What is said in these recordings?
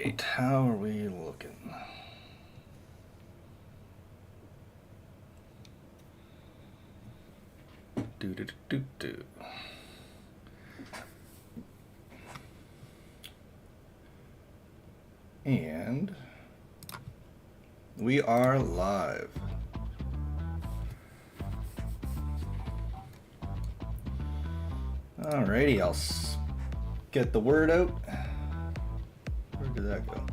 right, how are we looking? Do. And we are live. Alrighty, I'll get the word out. Where did that go?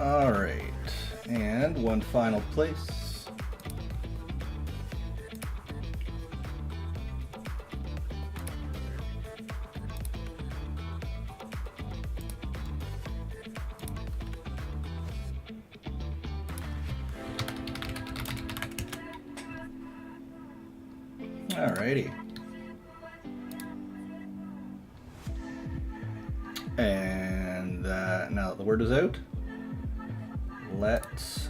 All right, and one final place. All righty. And now that the word is out, let's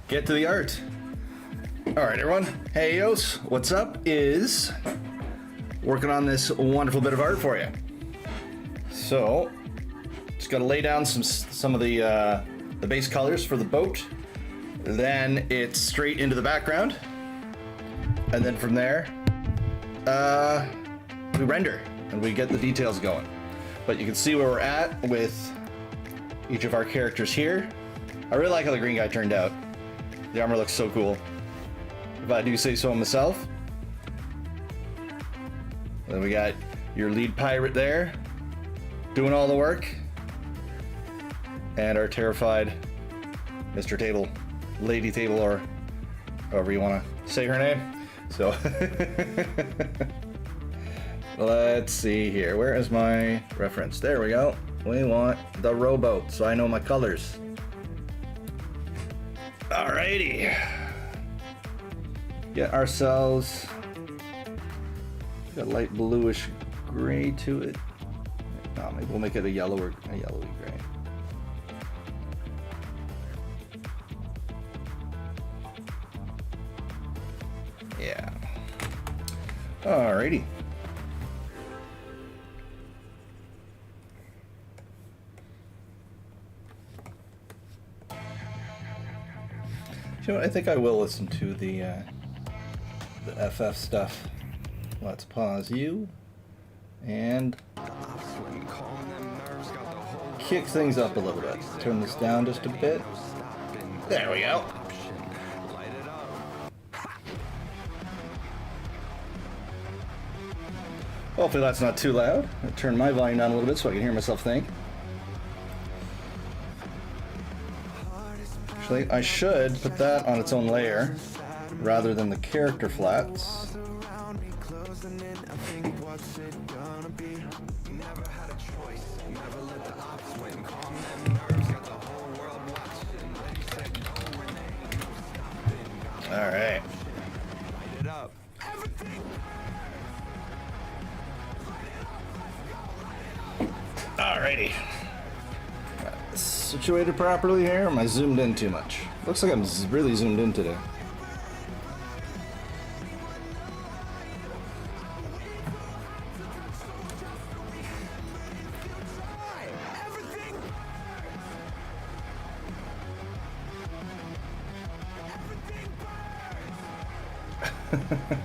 get to the art. All right, everyone. Hey, yos. What's up? Is working on this wonderful bit of art for you. So, just got to lay down some of the base colors for the boat. Then it's straight into the background, and then from there, we render and we get the details going. But you can see where we're at with each of our characters here. I really like how the green guy turned out. The armor looks so cool, if I do say so myself. Then we got your lead pirate there, doing all the work. And our terrified Mr. Table, Lady Table, or however you want to say her name. So, let's see here. Where is my reference? There we go. We want the rowboat, so I know my colors. Alrighty. Get ourselves a light bluish gray to it. No, maybe we'll make it a yellowy gray. Yeah. Alrighty. You know what, I think I will listen to the FF stuff. Let's pause you and kick things up a little bit. Turn this down just a bit. There we go. Hopefully that's not too loud. I'll turn my volume down a little bit so I can hear myself think. Actually, I should put that on its own layer rather than the character flats. All right. Alrighty. Situated properly here, or am I zoomed in too much? Looks like I'm really zoomed in today.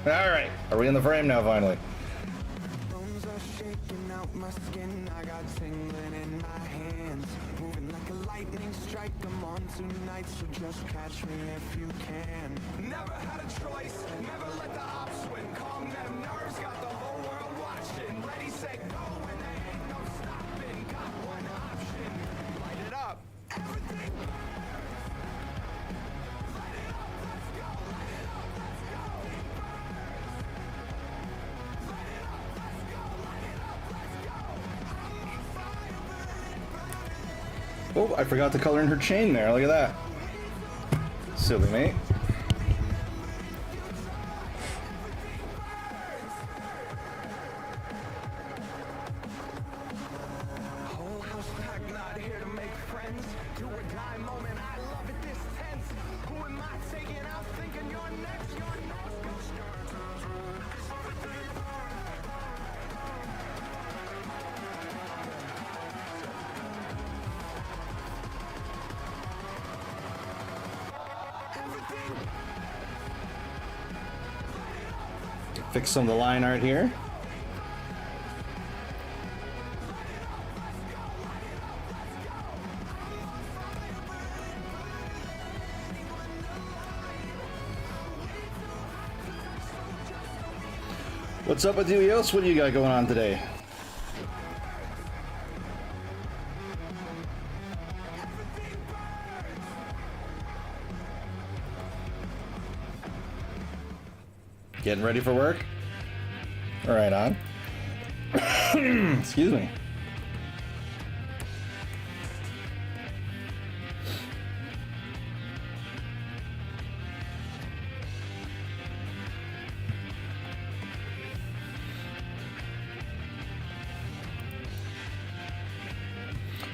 Alright, are we in the frame now finally? Strike them on tonight, so just catch me if you can. Never had a choice, never let the ops win. Calm them nerves, got the whole world watching. Ready, set, go, and there ain't no stopping. Got one option, light it up. Everything. Light it up, let's go, light it up, let's go. Oh, I forgot to color in her chain there. Look at that. Silly me. Whole house packed, not here to make friends. Do or die moment, I love it this tense. Who am I taking out thinking you're next? You're next. Fix some of the line art here. What's up with you, Yos? What do you got going on today? Getting ready for work? All right, on. Excuse me.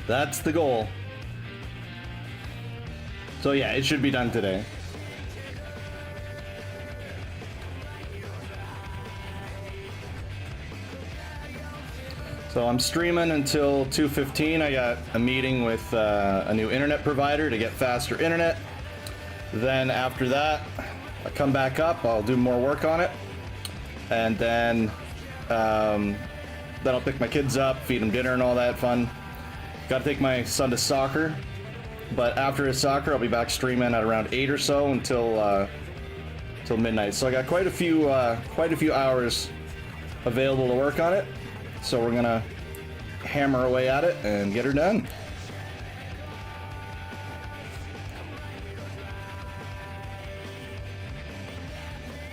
That's the goal. So yeah, it should be done today. So I'm streaming until 2:15. I got a meeting with a new internet provider to get faster internet. Then after that, I come back up, I'll do more work on it. And then I'll pick my kids up, feed them dinner and all that fun. Got to take my son to soccer. But after his soccer, I'll be back streaming at around 8 or so until till midnight. So I got quite a few hours available to work on it. So we're gonna hammer away at it and get her done.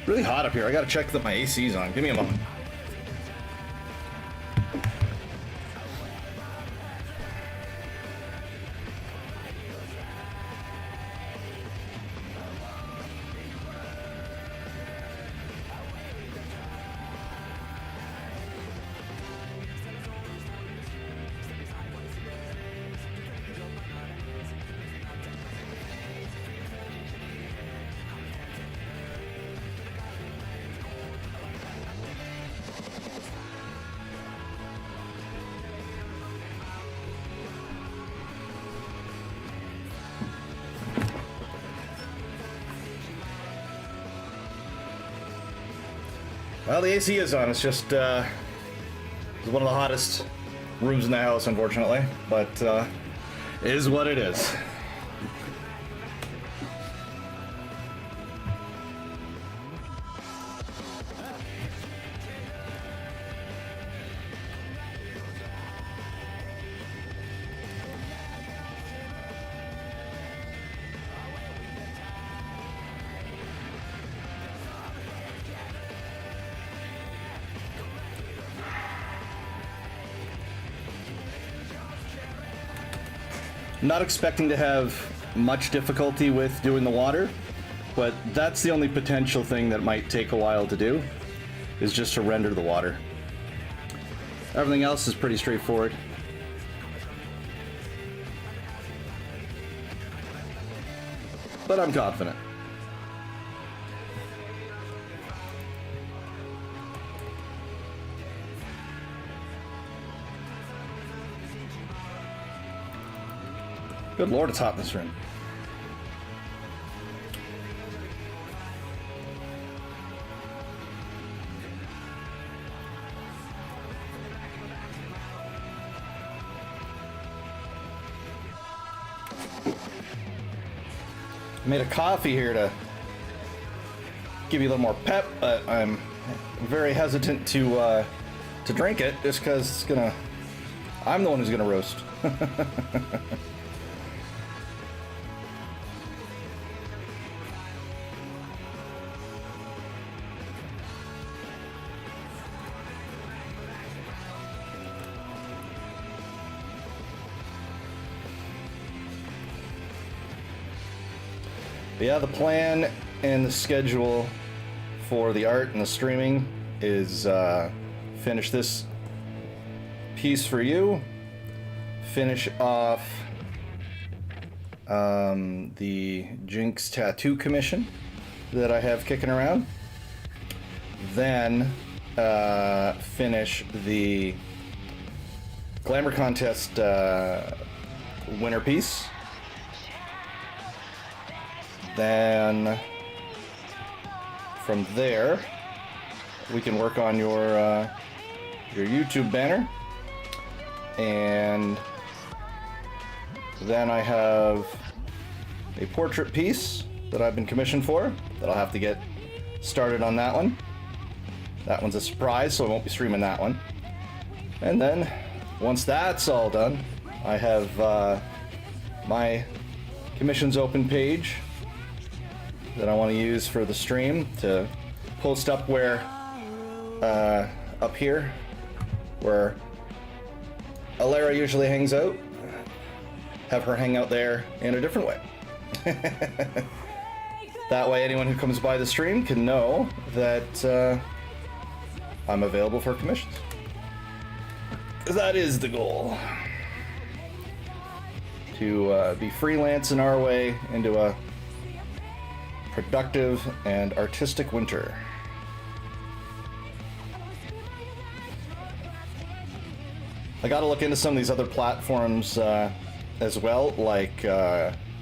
Really hot up here. I gotta check that my AC's on. Give me a moment. Well, the AC is on. It's just it's one of the hottest rooms in the house, unfortunately. But it is what it is. Not expecting to have much difficulty with doing the water, but that's the only potential thing that might take a while to do, is just to render the water. Everything else is pretty straightforward. But I'm confident. Good lord, it's hot in this room. I made a coffee here to give you a little more pep, but I'm very hesitant to drink it just because it's gonna. I'm the one who's gonna roast. But yeah, the plan and the schedule for the art and the streaming is finish this piece for you, finish off the Jinx tattoo commission that I have kicking around, then finish the Glamour Contest winner piece. Then from there, we can work on your YouTube banner, and then I have a portrait piece that I've been commissioned for that I'll have to get started on that one. That one's a surprise, so I won't be streaming that one. And then once that's all done, I have my commissions open page that I want to use for the stream to post up where up here where Alara usually hangs out. Have her hang out there in a different way. That way anyone who comes by the stream can know that I'm available for commissions. That is the goal. To be freelance in our way into a productive and artistic winter. I gotta look into some of these other platforms as well, like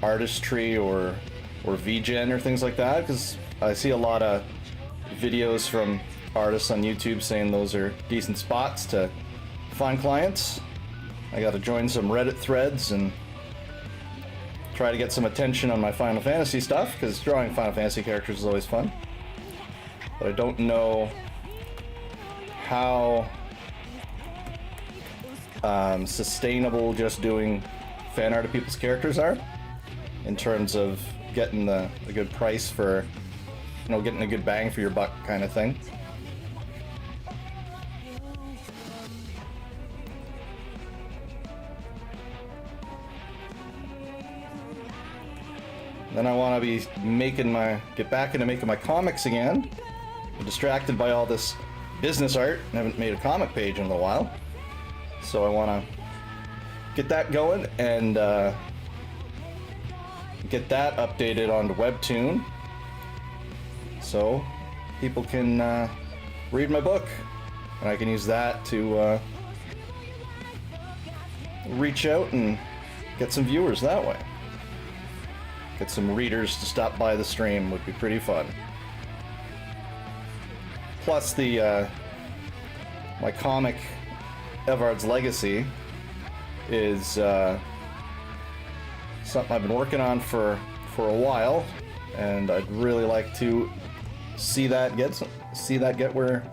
Artistry or VGen or things like that, because I see a lot of videos from artists on YouTube saying those are decent spots to find clients. I gotta join some Reddit threads and try to get some attention on my Final Fantasy stuff, because drawing Final Fantasy characters is always fun. But I don't know how sustainable just doing fan art of people's characters are, in terms of getting the good price for, you know, getting a good bang for your buck kind of thing. Then I want to be get back into making my comics again. I'm distracted by all this business art and haven't made a comic page in a while. So I want to get that going and get that updated onto Webtoon, so people can read my book, and I can use that to reach out and get some viewers that way. Get some readers to stop by the stream would be pretty fun. Plus the my comic Evard's Legacy is something I've been working on for a while, and I'd really like to see that get where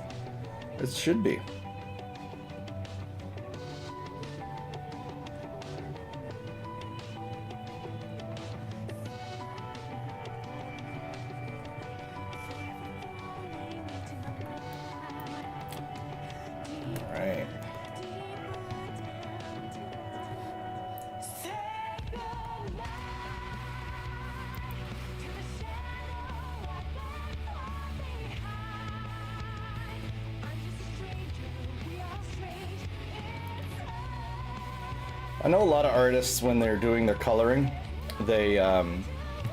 it should be. All right. I know a lot of artists, when they're doing their coloring, they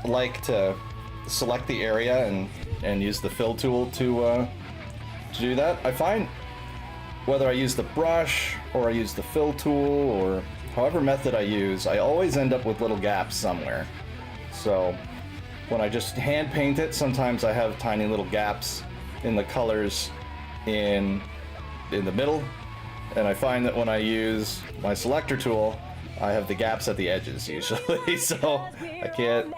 like to select the area and use the fill tool to do that. I find whether I use the brush or I use the fill tool or however method I use, I always end up with little gaps somewhere. So when I just hand paint it, sometimes I have tiny little gaps in the colors in the middle. And I find that when I use my selector tool, I have the gaps at the edges usually, so I can't,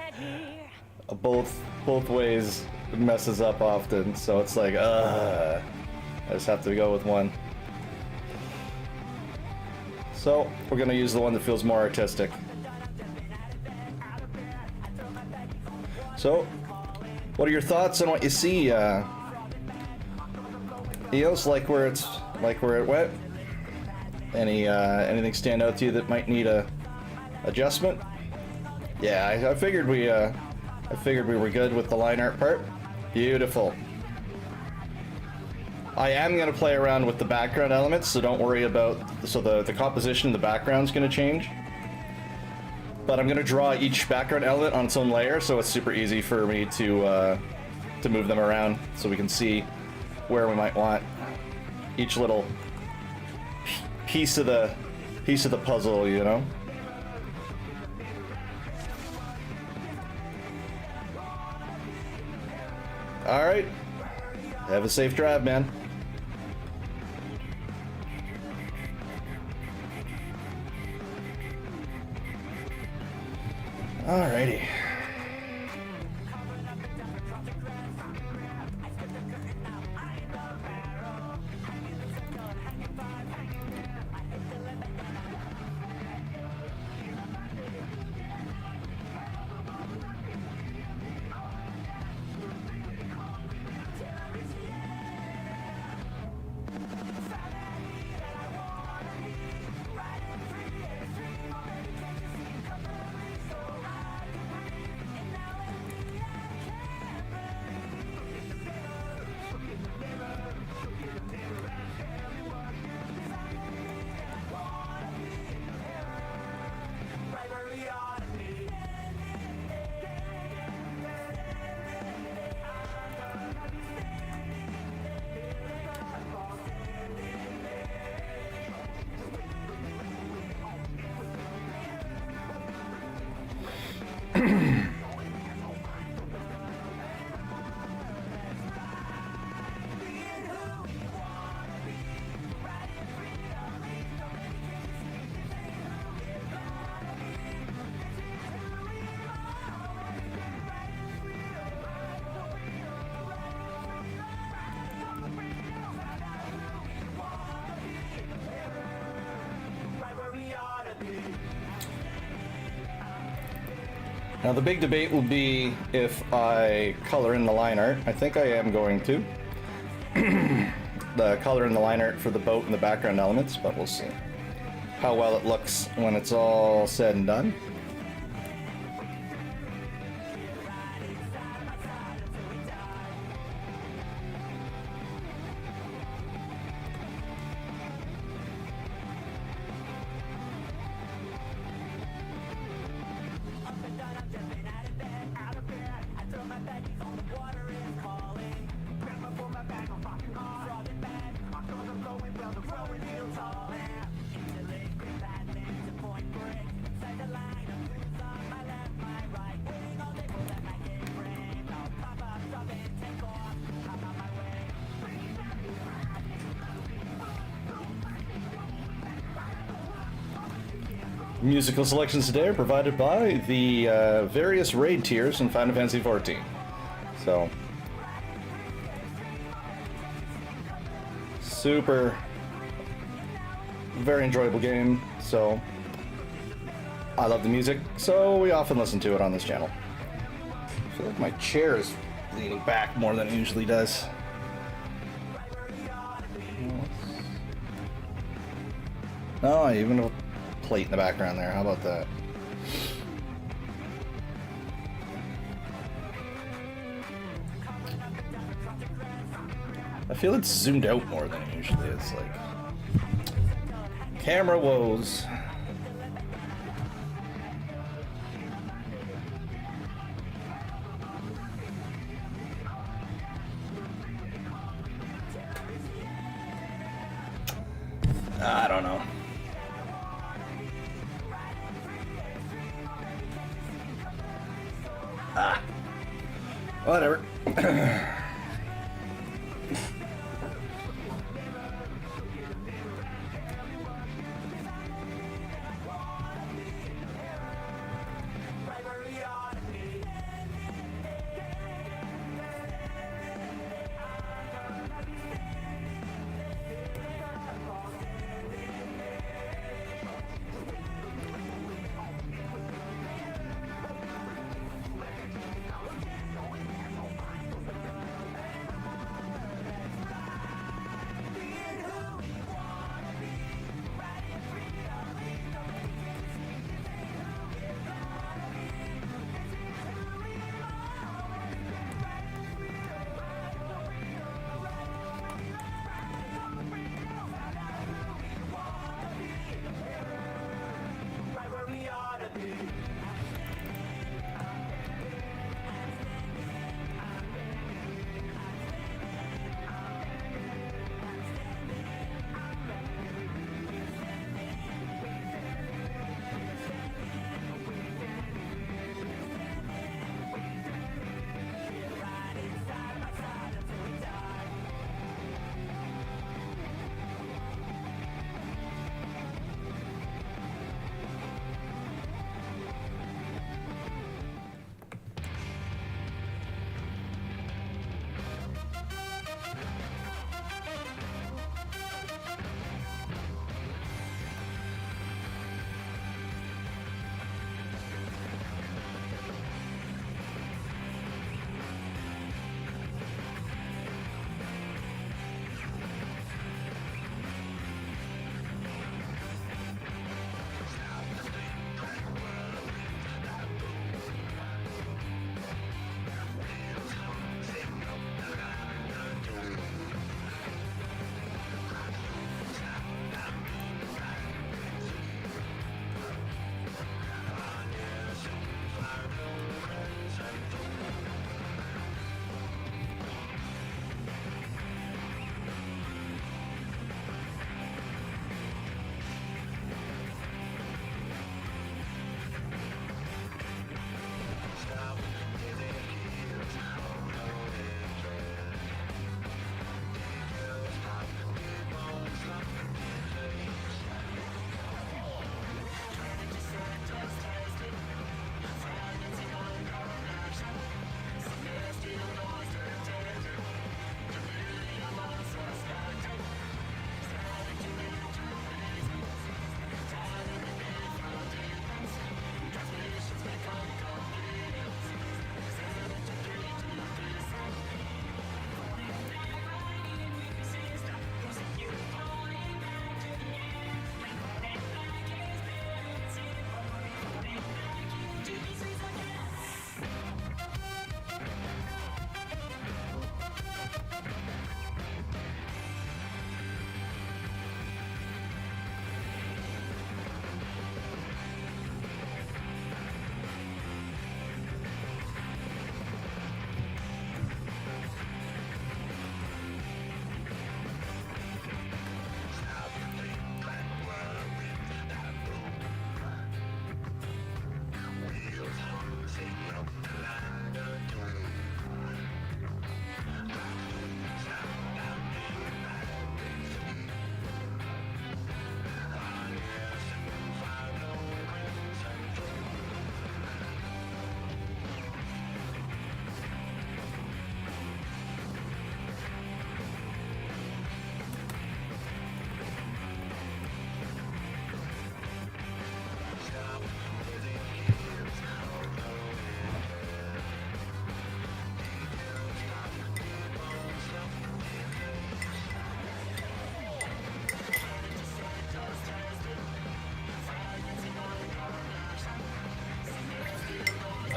both ways it messes up often, so it's like, I just have to go with one. So we're gonna use the one that feels more artistic. So, what are your thoughts on what you see, Eos? Like where it went? Anything stand out to you that might need a adjustment? Yeah, I figured we I figured we were good with the line art part. Beautiful. I am going to play around with the background elements, so don't worry about... So the composition in the background is going to change. But I'm going to draw each background element on its own layer, so it's super easy for me to move them around, so we can see where we might want each little piece of the puzzle, you know? Alright. Have a safe drive, man. Alrighty. Now the big debate will be if I color in the line art. I think I am going to. The color in the line art for the boat and the background elements, but we'll see how well it looks when it's all said and done. Musical selections today are provided by the various raid tiers in Final Fantasy XIV. So, super, very enjoyable game. So, I love the music, so we often listen to it on this channel. I feel like my chair is leaning back more than it usually does. Oh, I even have a plate in the background there. How about that? I feel it's zoomed out more than it usually is. Like camera woes. I don't know. Whatever.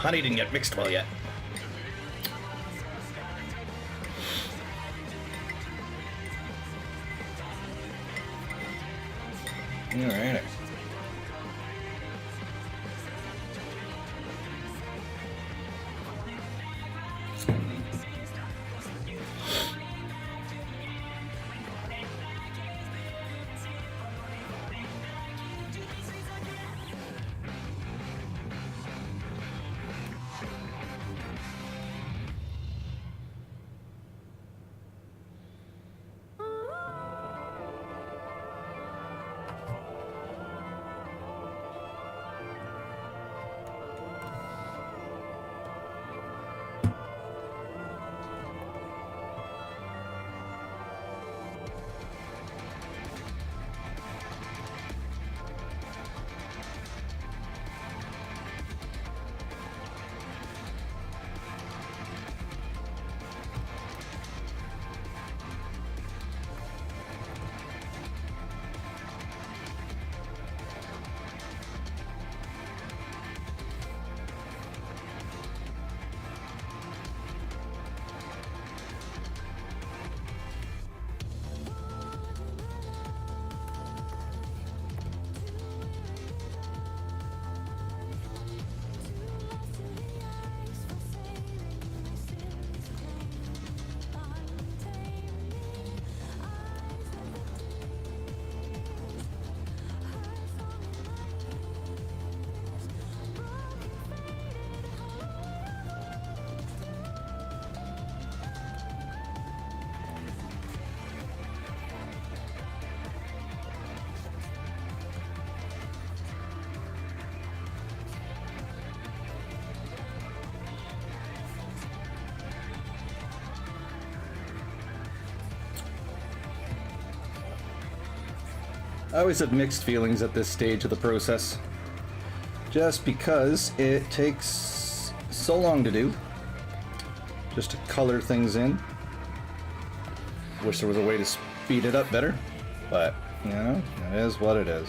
Honey didn't get mixed well yet. Alright. I always have mixed feelings at this stage of the process, just because it takes so long to do, just to color things in. Wish there was a way to speed it up better, but, you know, it is what it is.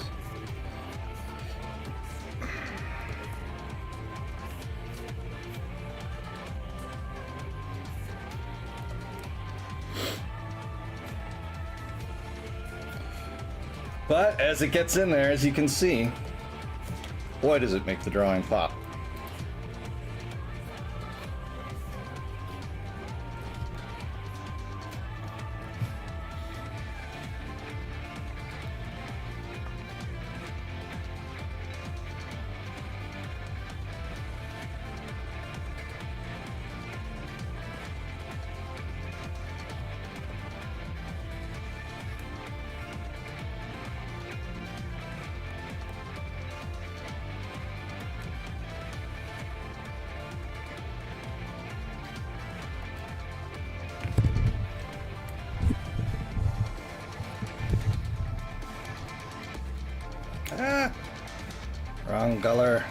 But as it gets in there, as you can see, boy does it make the drawing pop. Ah, wrong color.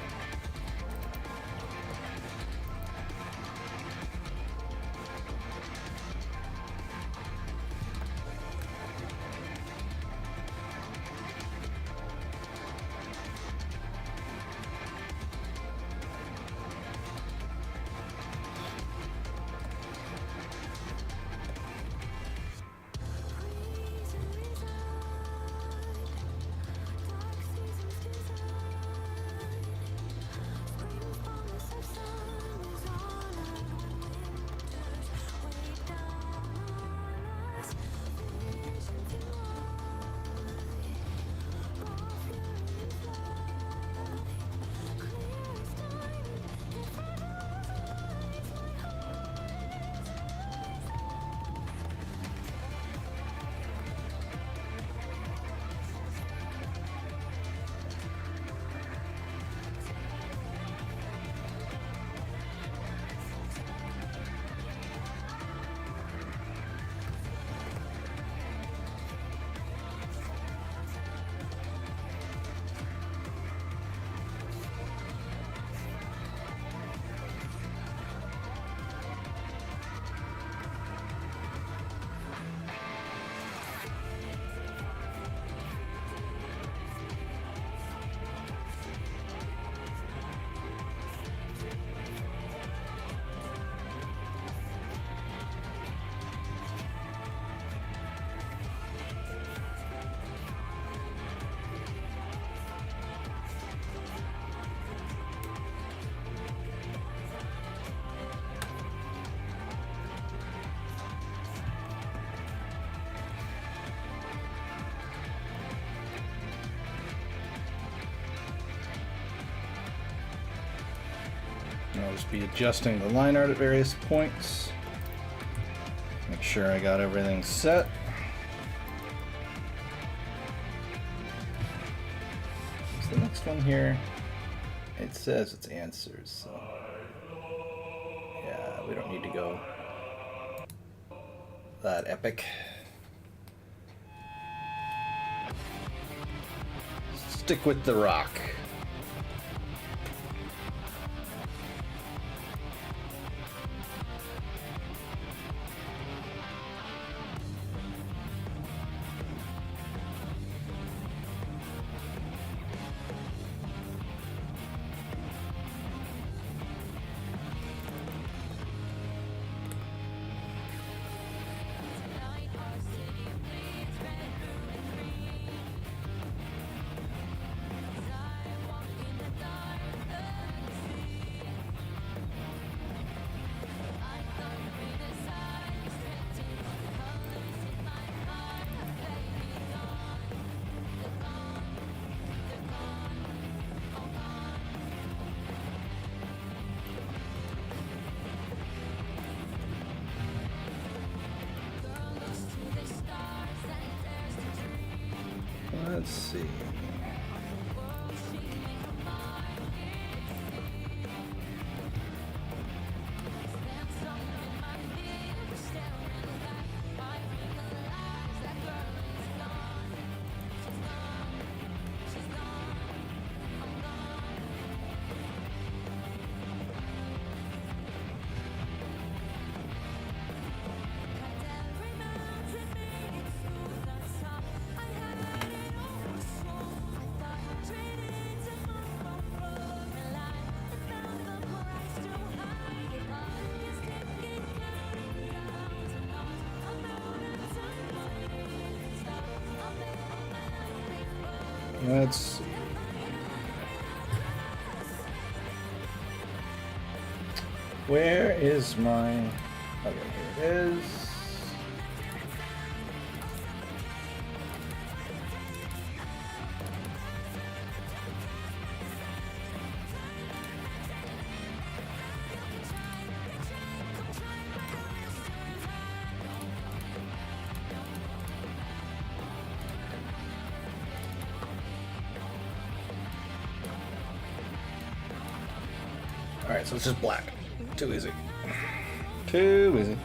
And I'll just be adjusting the line art at various points. Make sure I got everything set. What's the next one here? It says it's answers, so yeah, we don't need to go that epic. Stick with the rock. Let's see. Let's see. Where is my... Okay, here it is. Alright, so it's just black. Too easy. Too easy.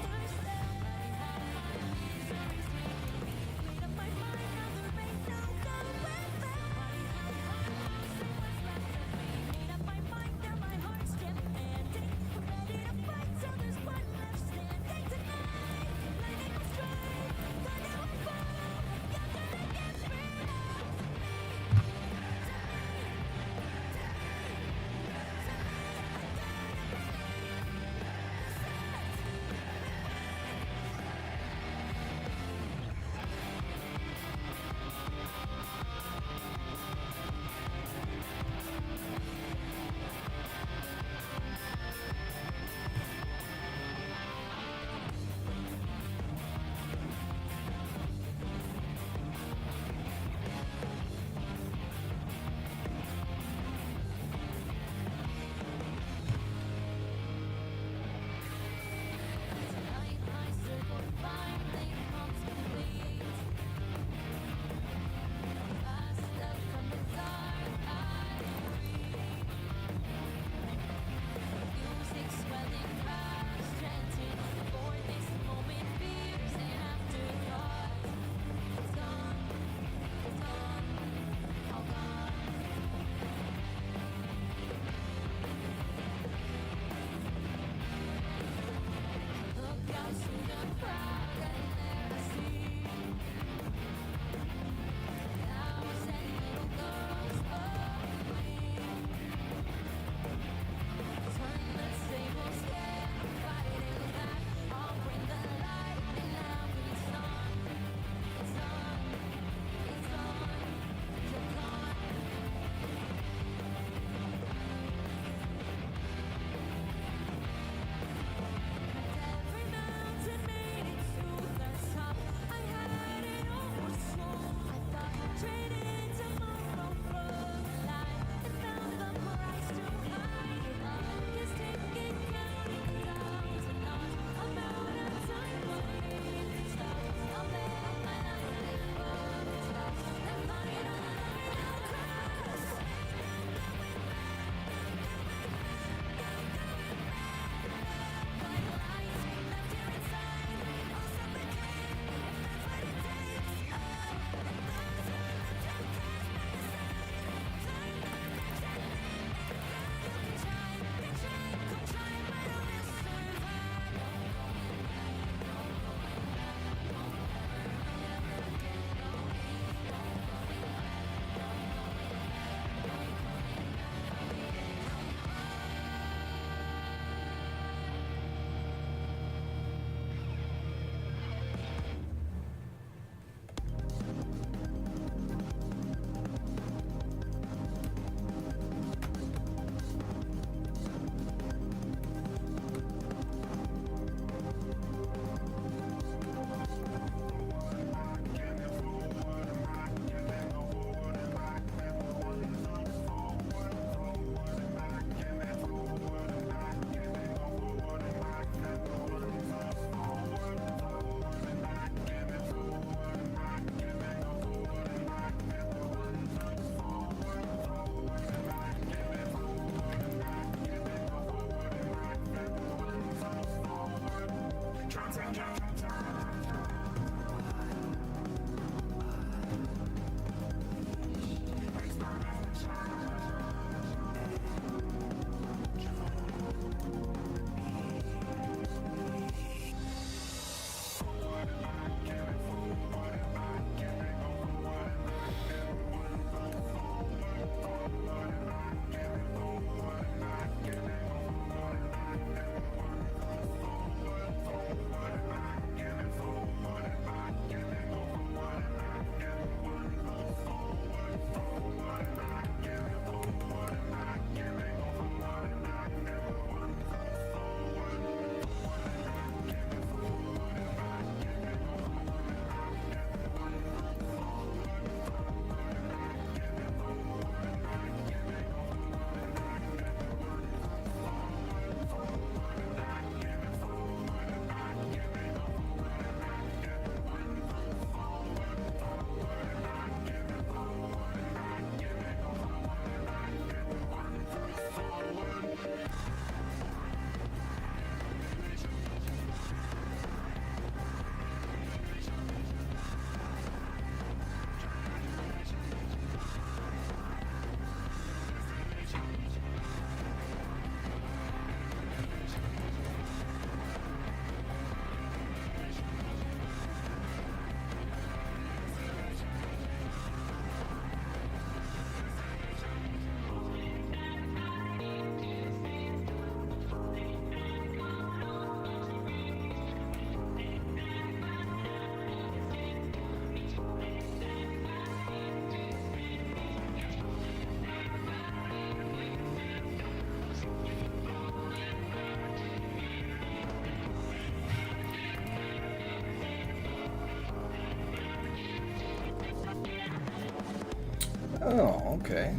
Oh, okay.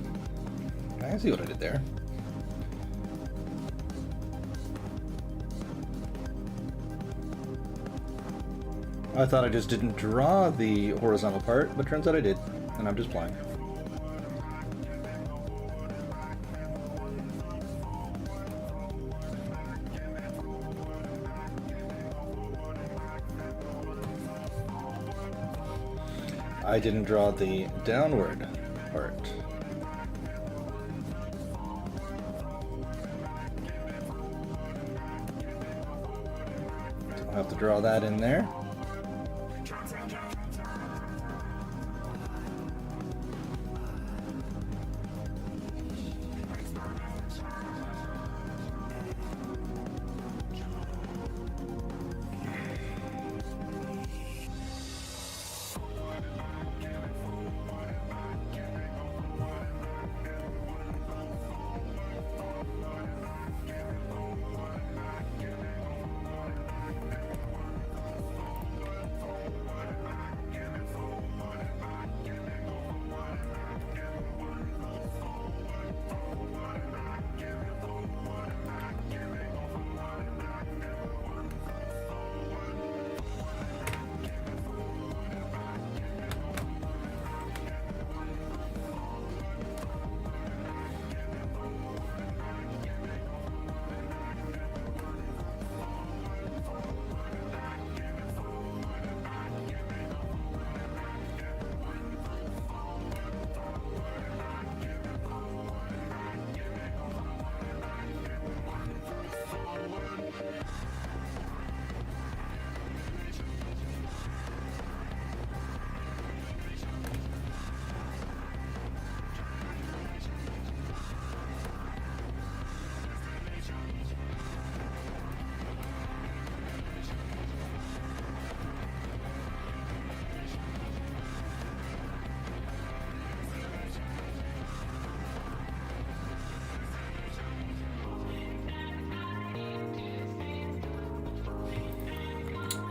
I see what I did there. I thought I just didn't draw the horizontal part, but turns out I did, and I'm just blind. I didn't draw the downward part. So I'll have to draw that in there.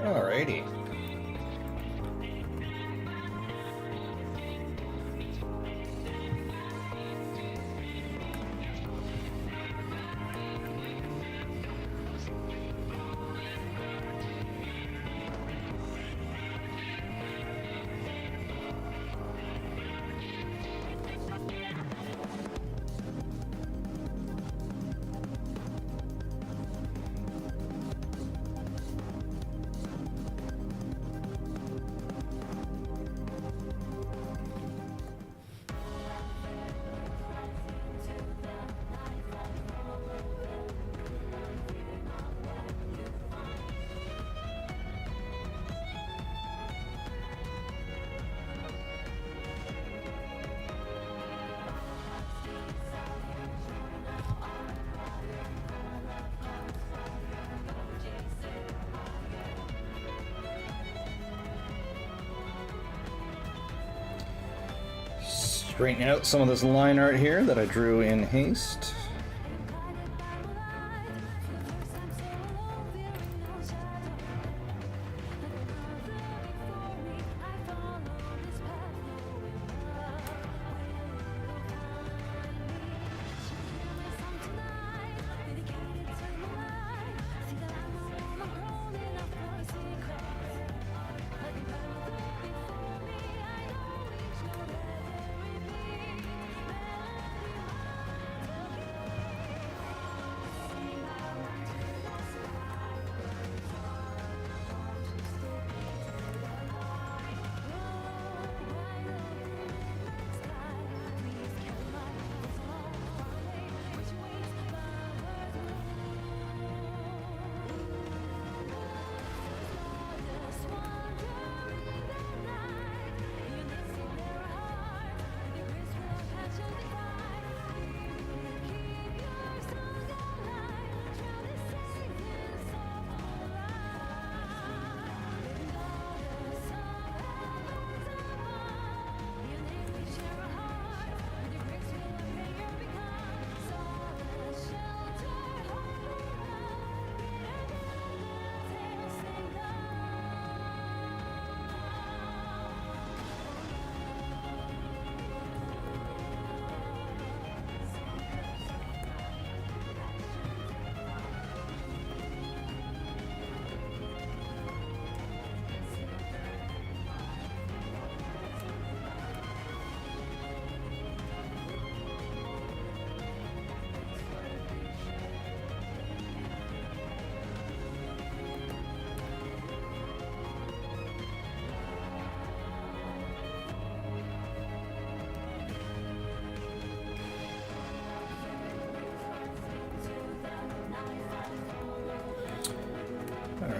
Alrighty. Straightening out some of this line art here that I drew in haste.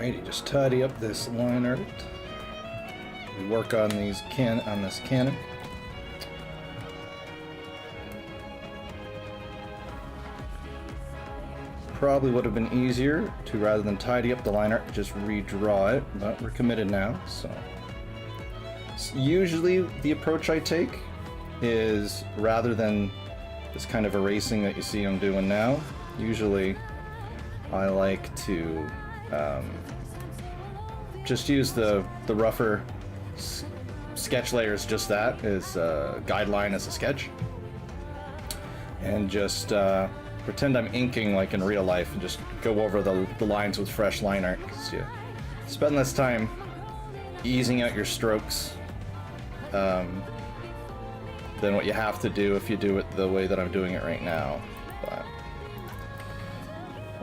Alrighty, just tidy up this line art. We work on these on this cannon. Probably would have been easier to, rather than tidy up the line art, just redraw it, but we're committed now, so. Usually the approach I take is, rather than this kind of erasing that you see I'm doing now, usually I like to just use the rougher sketch layers, just that, as a guideline as a sketch. And just pretend I'm inking like in real life and just go over the lines with fresh line art, because you spend less time easing out your strokes than what you have to do if you do it the way that I'm doing it right now. But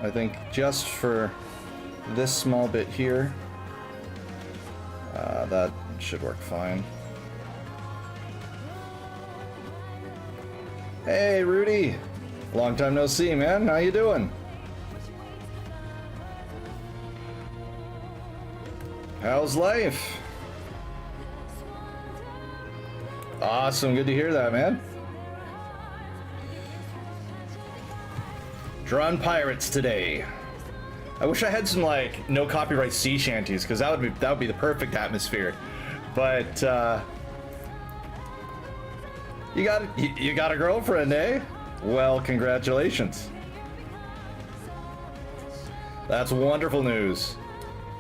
I think just for this small bit here, that should work fine. Hey, Rudy! Long time no see, man. How you doing? How's life? Awesome, good to hear that, man. Drawing pirates today. I wish I had some like no copyright sea shanties, because that would be the perfect atmosphere. But you got a girlfriend, eh? Well, congratulations. That's wonderful news.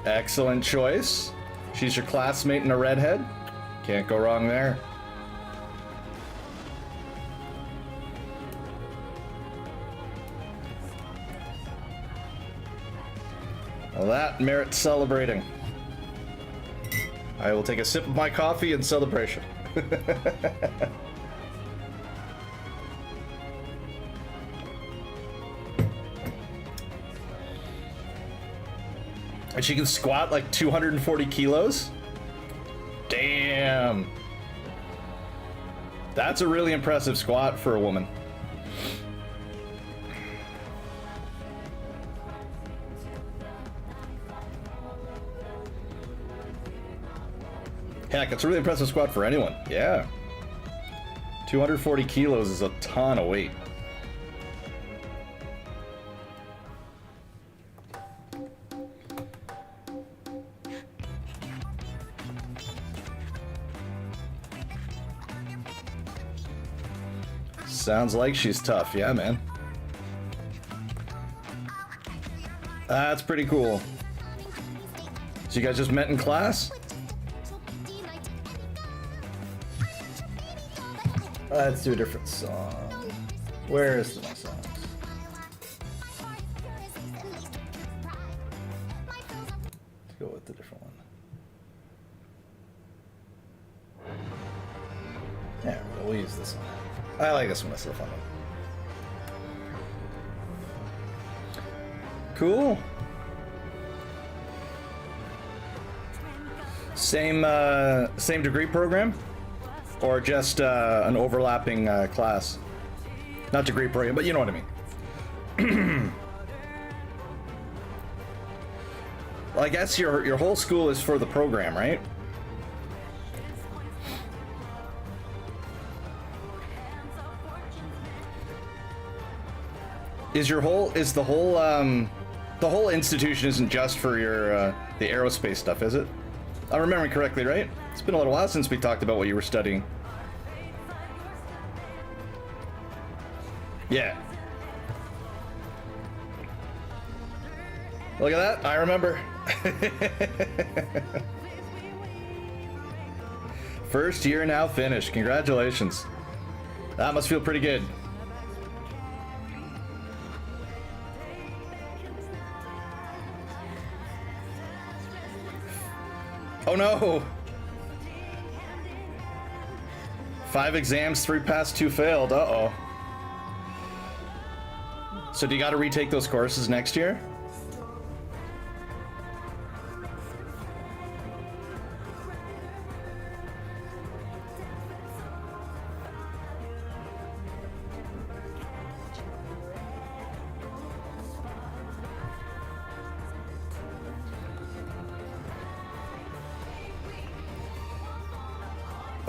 Excellent choice. She's your classmate and a redhead. Can't go wrong there. Well, that merits celebrating. I will take a sip of my coffee in celebration. And she can squat like 240 kilos? Damn. That's a really impressive squat for a woman. Heck, it's a really impressive squat for anyone. Yeah. 240 kilos is a ton of weight. Sounds like she's tough. Yeah, man. That's pretty cool. So you guys just met in class? Let's do a different song. Where is my songs? Let's go with the different one. Yeah, we'll use this one. I like this one. It's a fun one. Cool. Same degree program? Or just an overlapping class? Not degree program, but you know what I mean. Well, I guess your whole school is for the program, right? The whole institution isn't just for your the aerospace stuff, is it? I'm remembering correctly, right? It's been a little while since we talked about what you were studying. Yeah. Look at that, I remember. First year now finished, congratulations. That must feel pretty good. Oh no! 5 exams, 3 passed, 2 failed. Uh-oh. So do you gotta retake those courses next year?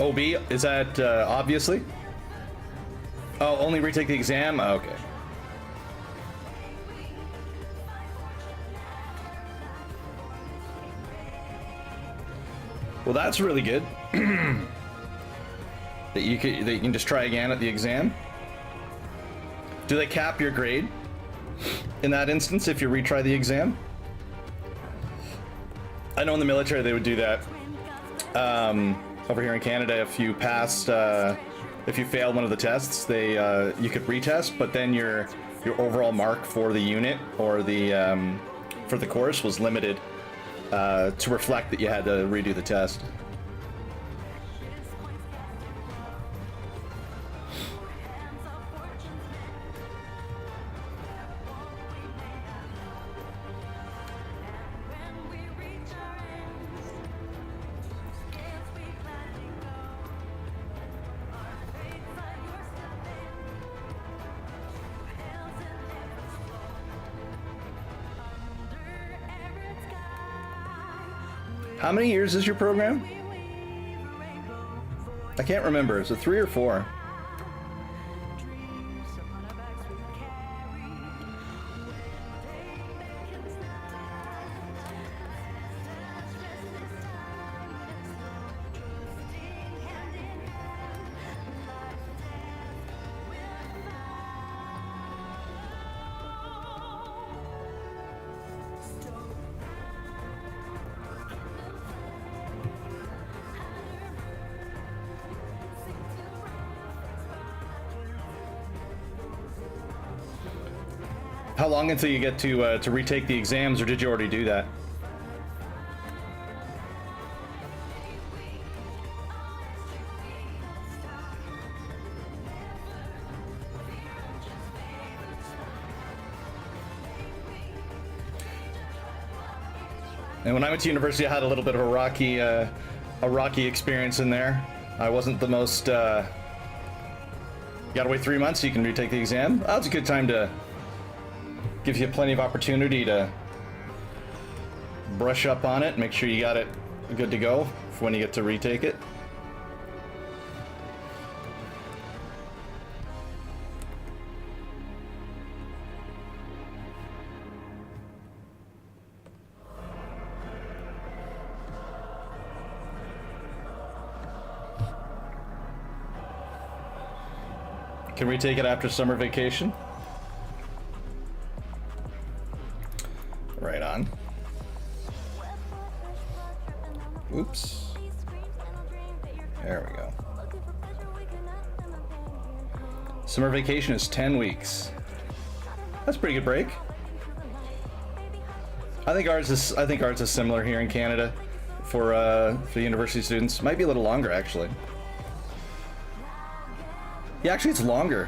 OB, is that obviously? Oh, only retake the exam? Oh, okay. Well, that's really good. that you can just try again at the exam. Do they cap your grade in that instance if you retry the exam? I know in the military they would do that. Over here in Canada, if you passed, if you failed one of the tests, they you could retest, but then your overall mark for the unit or the for the course was limited to reflect that you had to redo the test. How many years is your program? I can't remember. Is it 3 or 4? How long until you get to retake the exams, or did you already do that? And when I went to university, I had a little bit of a rocky experience in there. I wasn't the most. You gotta wait 3 months so you can retake the exam. That was a good time to. Gives you plenty of opportunity to brush up on it, make sure you got it good to go for when you get to retake it. Can retake it after summer vacation? Right on. Oops. There we go. Summer vacation is 10 weeks. That's a pretty good break. I think ours is similar here in Canada for university students. Might be a little longer actually. Yeah, actually it's longer.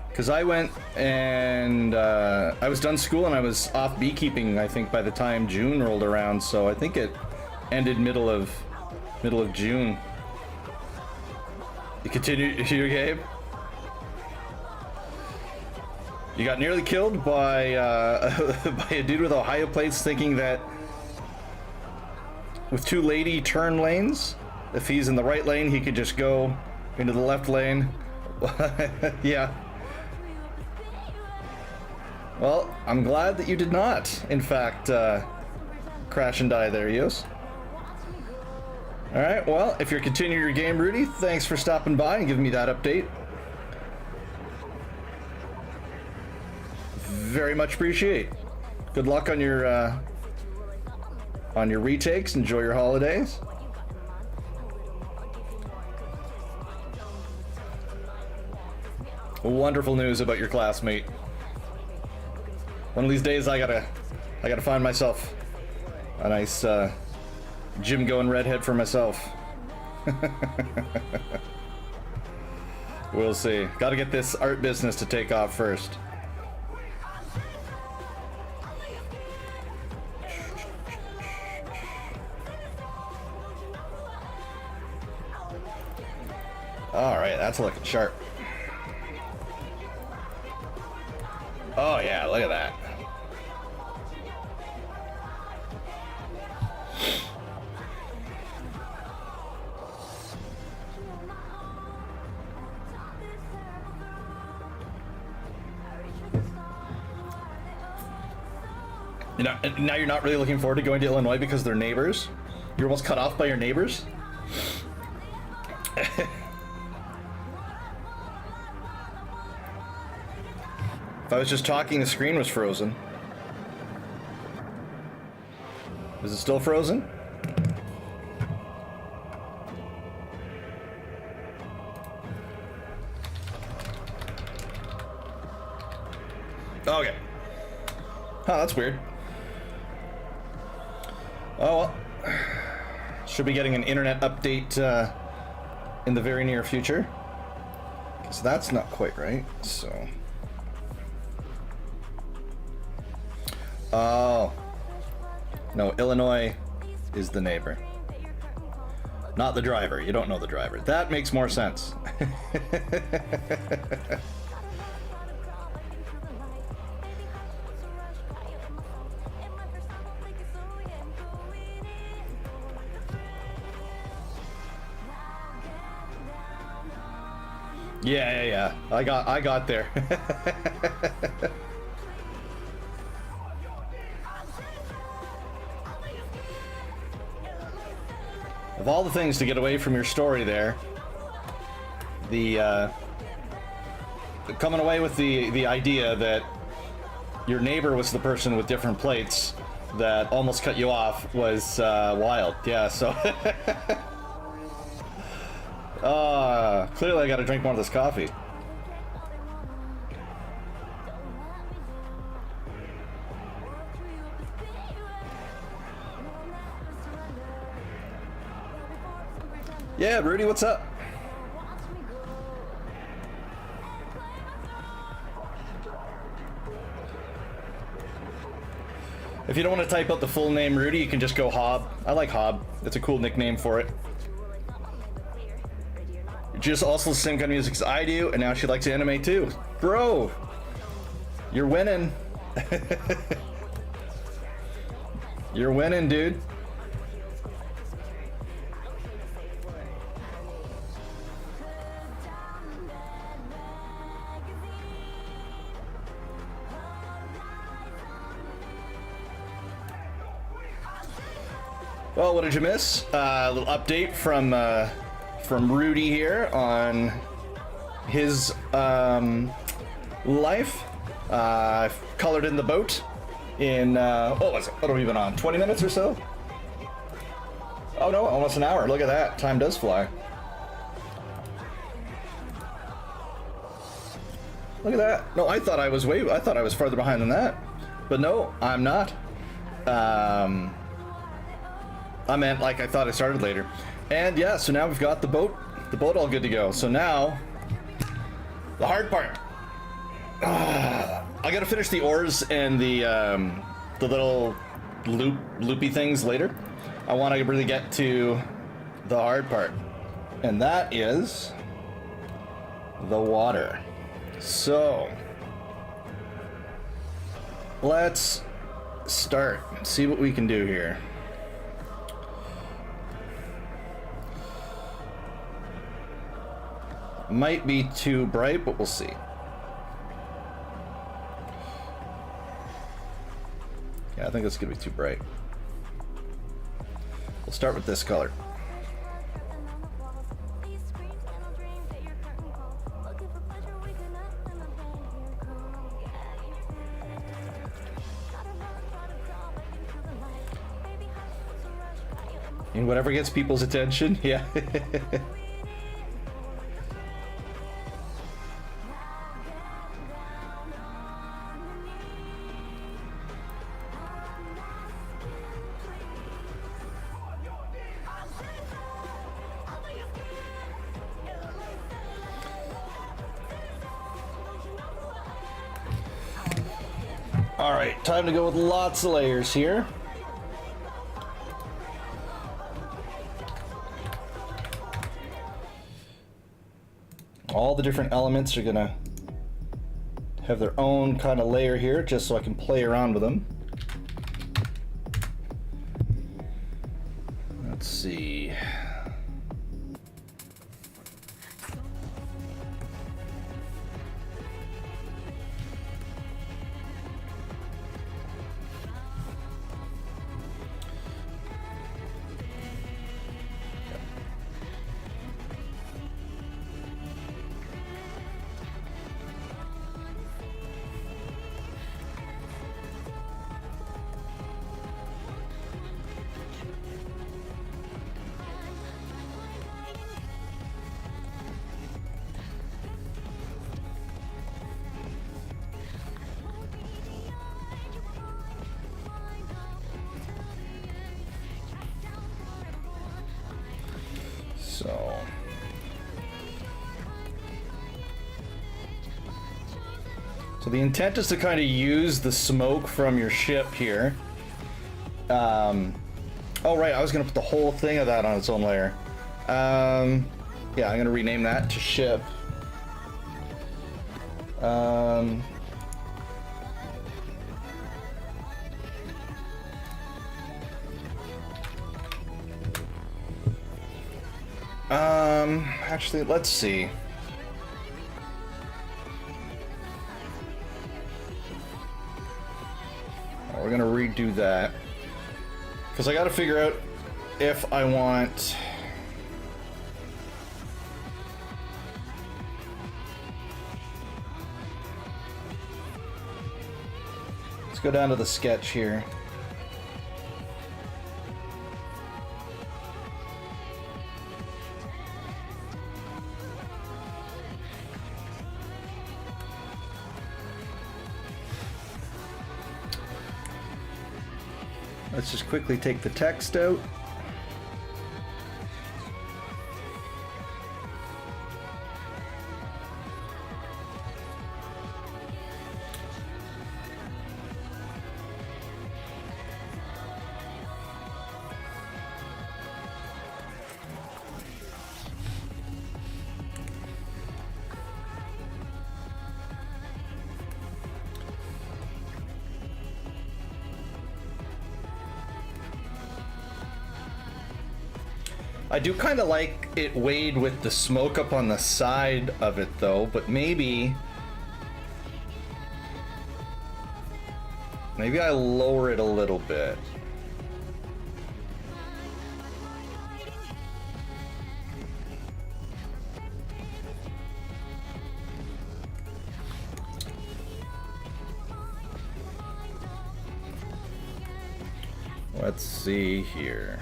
Because I went and I was done school and I was off beekeeping, I think, by the time June rolled around. So I think it ended middle of June. You continue, Gabe? You got nearly killed by by a dude with Ohio plates, thinking that with 2 lady turn lanes, if he's in the right lane, he could just go into the left lane. Yeah. Well, I'm glad that you did not, in fact, crash and die there, Yos. Alright, well, if you're continuing your game, Rudy, thanks for stopping by and giving me that update. Very much appreciate. Good luck on your retakes. Enjoy your holidays. Wonderful news about your classmate. One of these days I gotta find myself a nice gym going redhead for myself. We'll see. Gotta get this art business to take off first. Alright, that's looking sharp. Oh yeah, look at that. You know, and now you're not really looking forward to going to Illinois because they're neighbors? You're almost cut off by your neighbors? If I was just talking, the screen was frozen. Is it still frozen? Okay. Oh, that's weird. Oh, well. Should be getting an internet update in the very near future. Because that's not quite right, so... Oh. No, Illinois is the neighbor. Not the driver. You don't know the driver. That makes more sense. Yeah. I got there. Of all the things to get away from your story there, the coming away with the idea that your neighbor was the person with different plates that almost cut you off was wild. Yeah, so clearly I gotta drink more of this coffee. Yeah, Rudy, what's up? If you don't want to type out the full name Rudy, you can just go Hob. I like Hob. It's a cool nickname for it. Just also the same kind of music as I do, and now she likes anime too. Bro, you're winning. You're winning, dude. Well, what did you miss? A little update from Rudy here on his life. Colored in the boat in what have we been on? 20 minutes or so? Oh no, almost an hour. Look at that. Time does fly. Look at that. No, I thought I was farther behind than that. But no, I'm not. I meant like I thought I started later. And yeah, so now we've got the boat all good to go. So now, the hard part. I gotta finish the oars and the little loopy things later. I want to really get to the hard part. And that is the water. So, let's start. See what we can do here. Might be too bright, but we'll see. Yeah, I think it's gonna be too bright. We'll start with this color. And whatever gets people's attention, yeah. All right, time to go with lots of layers here. All the different elements are gonna have their own kind of layer here, just so I can play around with them. Let's see. So the intent is to kind of use the smoke from your ship here. Oh right, I was gonna put the whole thing of that on its own layer. Yeah, I'm gonna rename that to ship. Actually, let's see. Oh, we're gonna redo that. Because I gotta figure out if I want... Let's go down to the sketch here. Let's just quickly take the text out. I do kind of like it weighed with the smoke up on the side of it though, but maybe I lower it a little bit. Let's see here.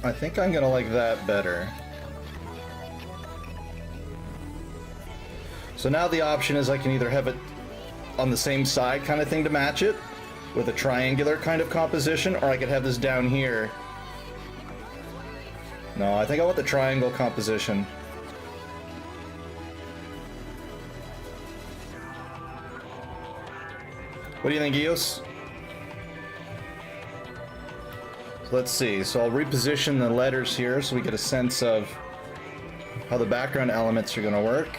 I think I'm gonna like that better. So now the option is I can either have it on the same side kind of thing to match it with a triangular kind of composition, or I could have this down here. No, I think I want the triangle composition. What do you think, Eos? Let's see, so I'll reposition the letters here so we get a sense of how the background elements are going to work.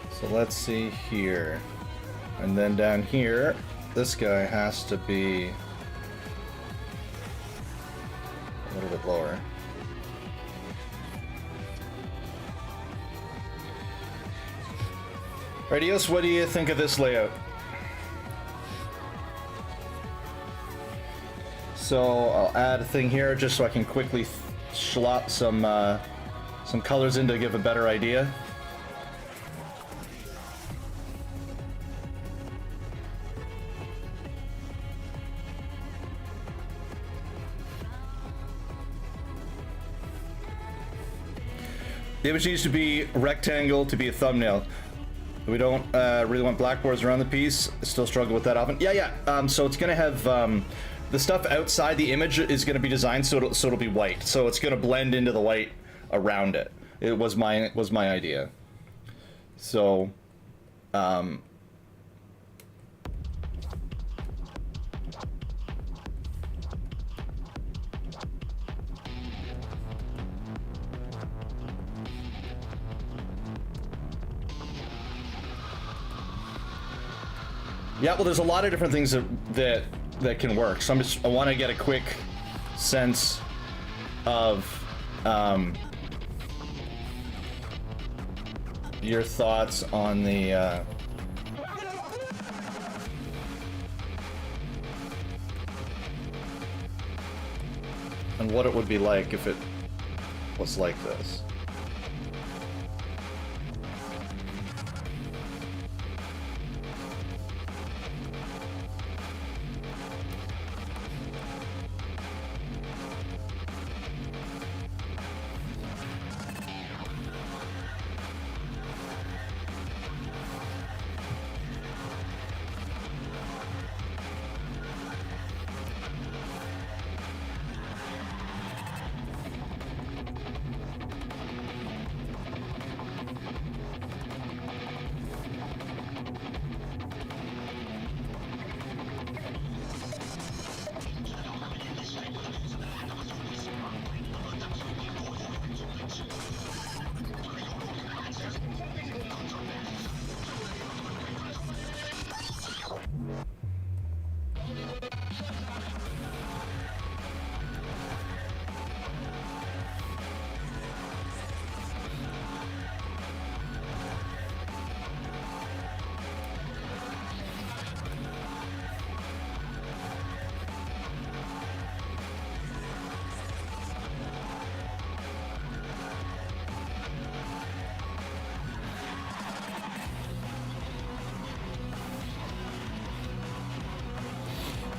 So let's see here. And then down here, this guy has to be a little bit lower. Radios, what do you think of this layout? So I'll add a thing here just so I can quickly slot some colors in to give a better idea. The image needs to be rectangle to be a thumbnail. We don't really want blackboards around the piece. Still struggle with that often. Yeah. So it's gonna have the stuff outside the image is gonna be designed so it'll be white. So it's gonna blend into the white around it. It was my idea. So. Yeah, well, there's a lot of different things that can work. So I want to get a quick sense of your thoughts on the and what it would be like if it was like this.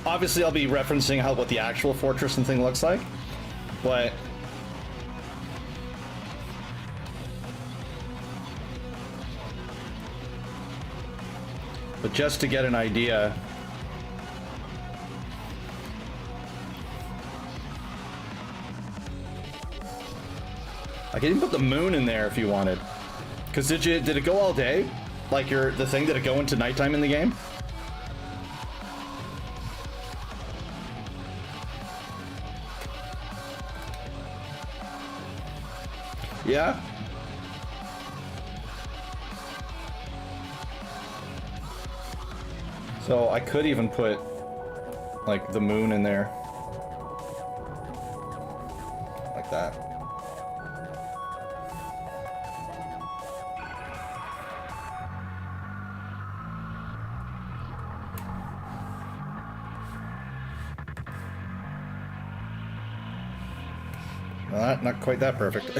Obviously, I'll be referencing what the actual fortress and thing looks like, but just to get an idea. I can even put the moon in there if you wanted. Because did it go all day? Like the thing, did it go into nighttime in the game? Yeah? So I could even put like the moon in there. Like that. Not quite that perfect.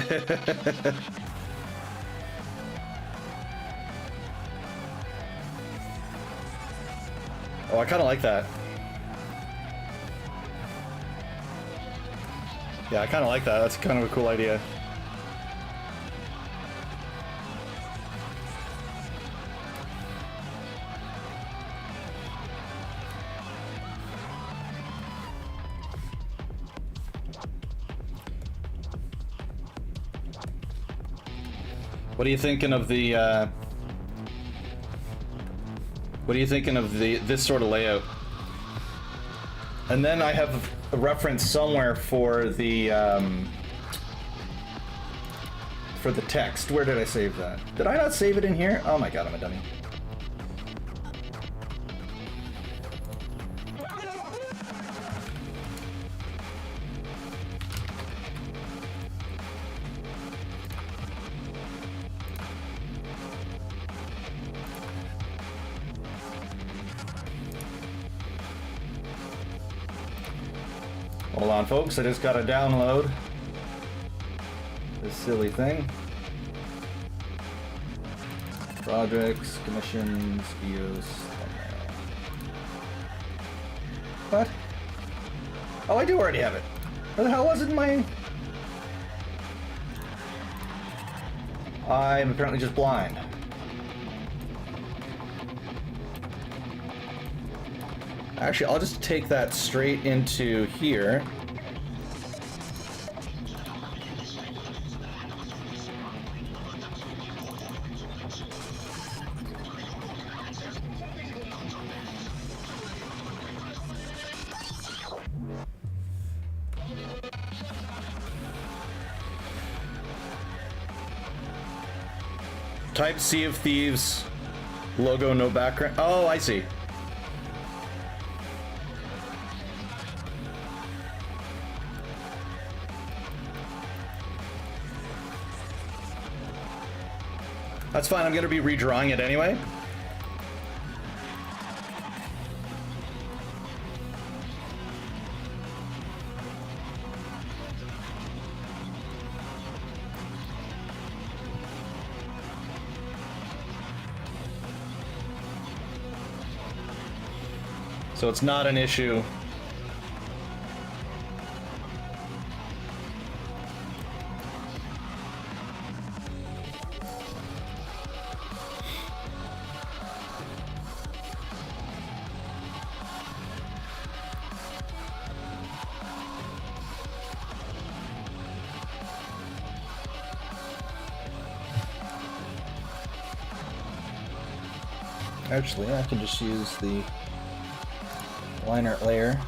Oh, I kind of like that. Yeah, I kind of like that. That's kind of a cool idea. What are you thinking of the this sort of layout? And then I have a reference somewhere for the text. Where did I save that? Did I not save it in here? Oh my god, I'm a dummy. Hold on, folks, I just gotta download this silly thing. Projects, commissions, EOS, thumbnail. What? Oh, I do already have it. Where the hell was it in my... I'm apparently just blind. Actually, I'll just take that straight into here. Type Sea of Thieves, logo, no background. Oh, I see. That's fine, I'm going to be redrawing it anyway. So it's not an issue. Actually, I can just use the line art layer.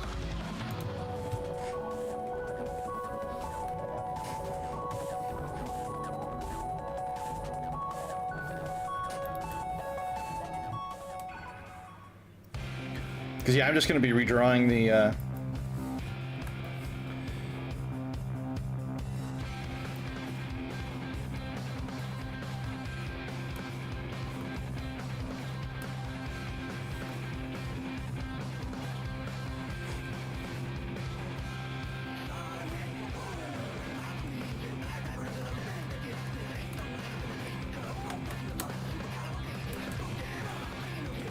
Because yeah, I'm just going to be redrawing the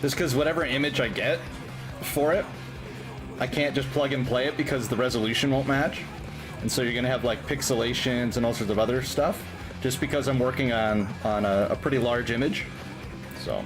just because whatever image I get for it, I can't just plug and play it because the resolution won't match. And so you're gonna have like pixelations and all sorts of other stuff just because I'm working on a pretty large image. So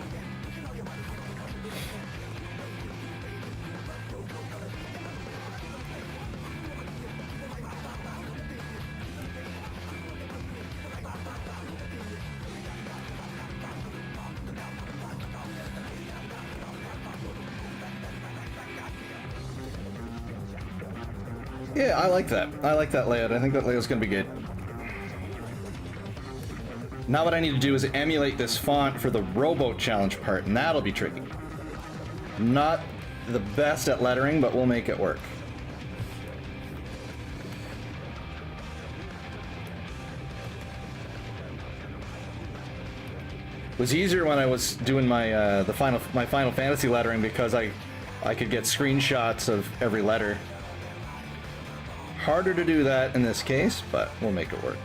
yeah, I like that. I like that layout. I think that layout's gonna be good. Now what I need to do is emulate this font for the Rowboat challenge part, and that'll be tricky. Not the best at lettering, but we'll make it work. It was easier when I was doing my my Final Fantasy lettering because I could get screenshots of every letter. Harder to do that in this case, but we'll make it work.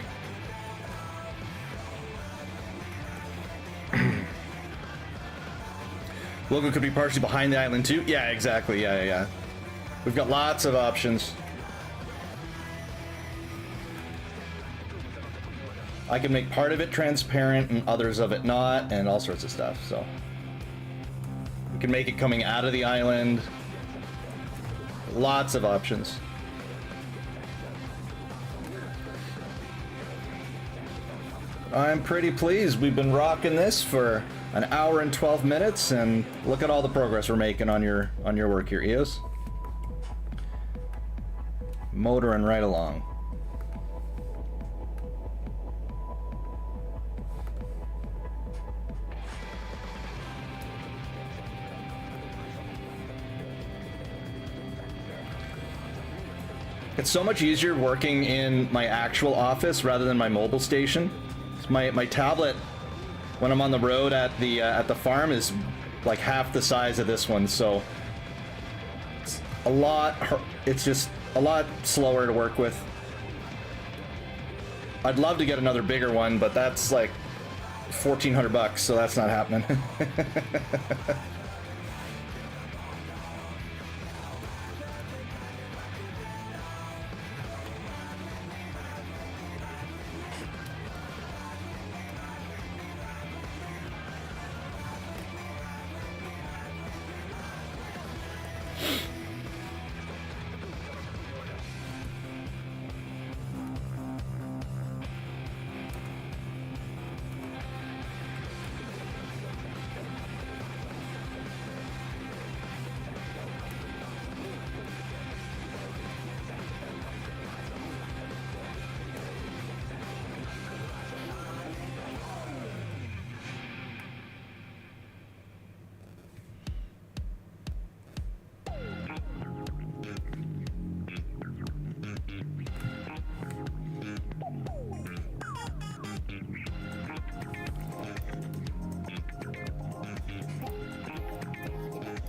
Logo could be partially behind the island too. Yeah, exactly. Yeah. We've got lots of options. I can make part of it transparent and others of it not, and all sorts of stuff. So we can make it coming out of the island. Lots of options. I'm pretty pleased. We've been rocking this for an hour and 12 minutes, and look at all the progress we're making on your work here, EOS. Motoring right along. It's so much easier working in my actual office rather than my mobile station. My tablet, when I'm on the road at the farm, is like half the size of this one, so it's just a lot slower to work with. I'd love to get another bigger one, but that's like $1,400, so that's not happening.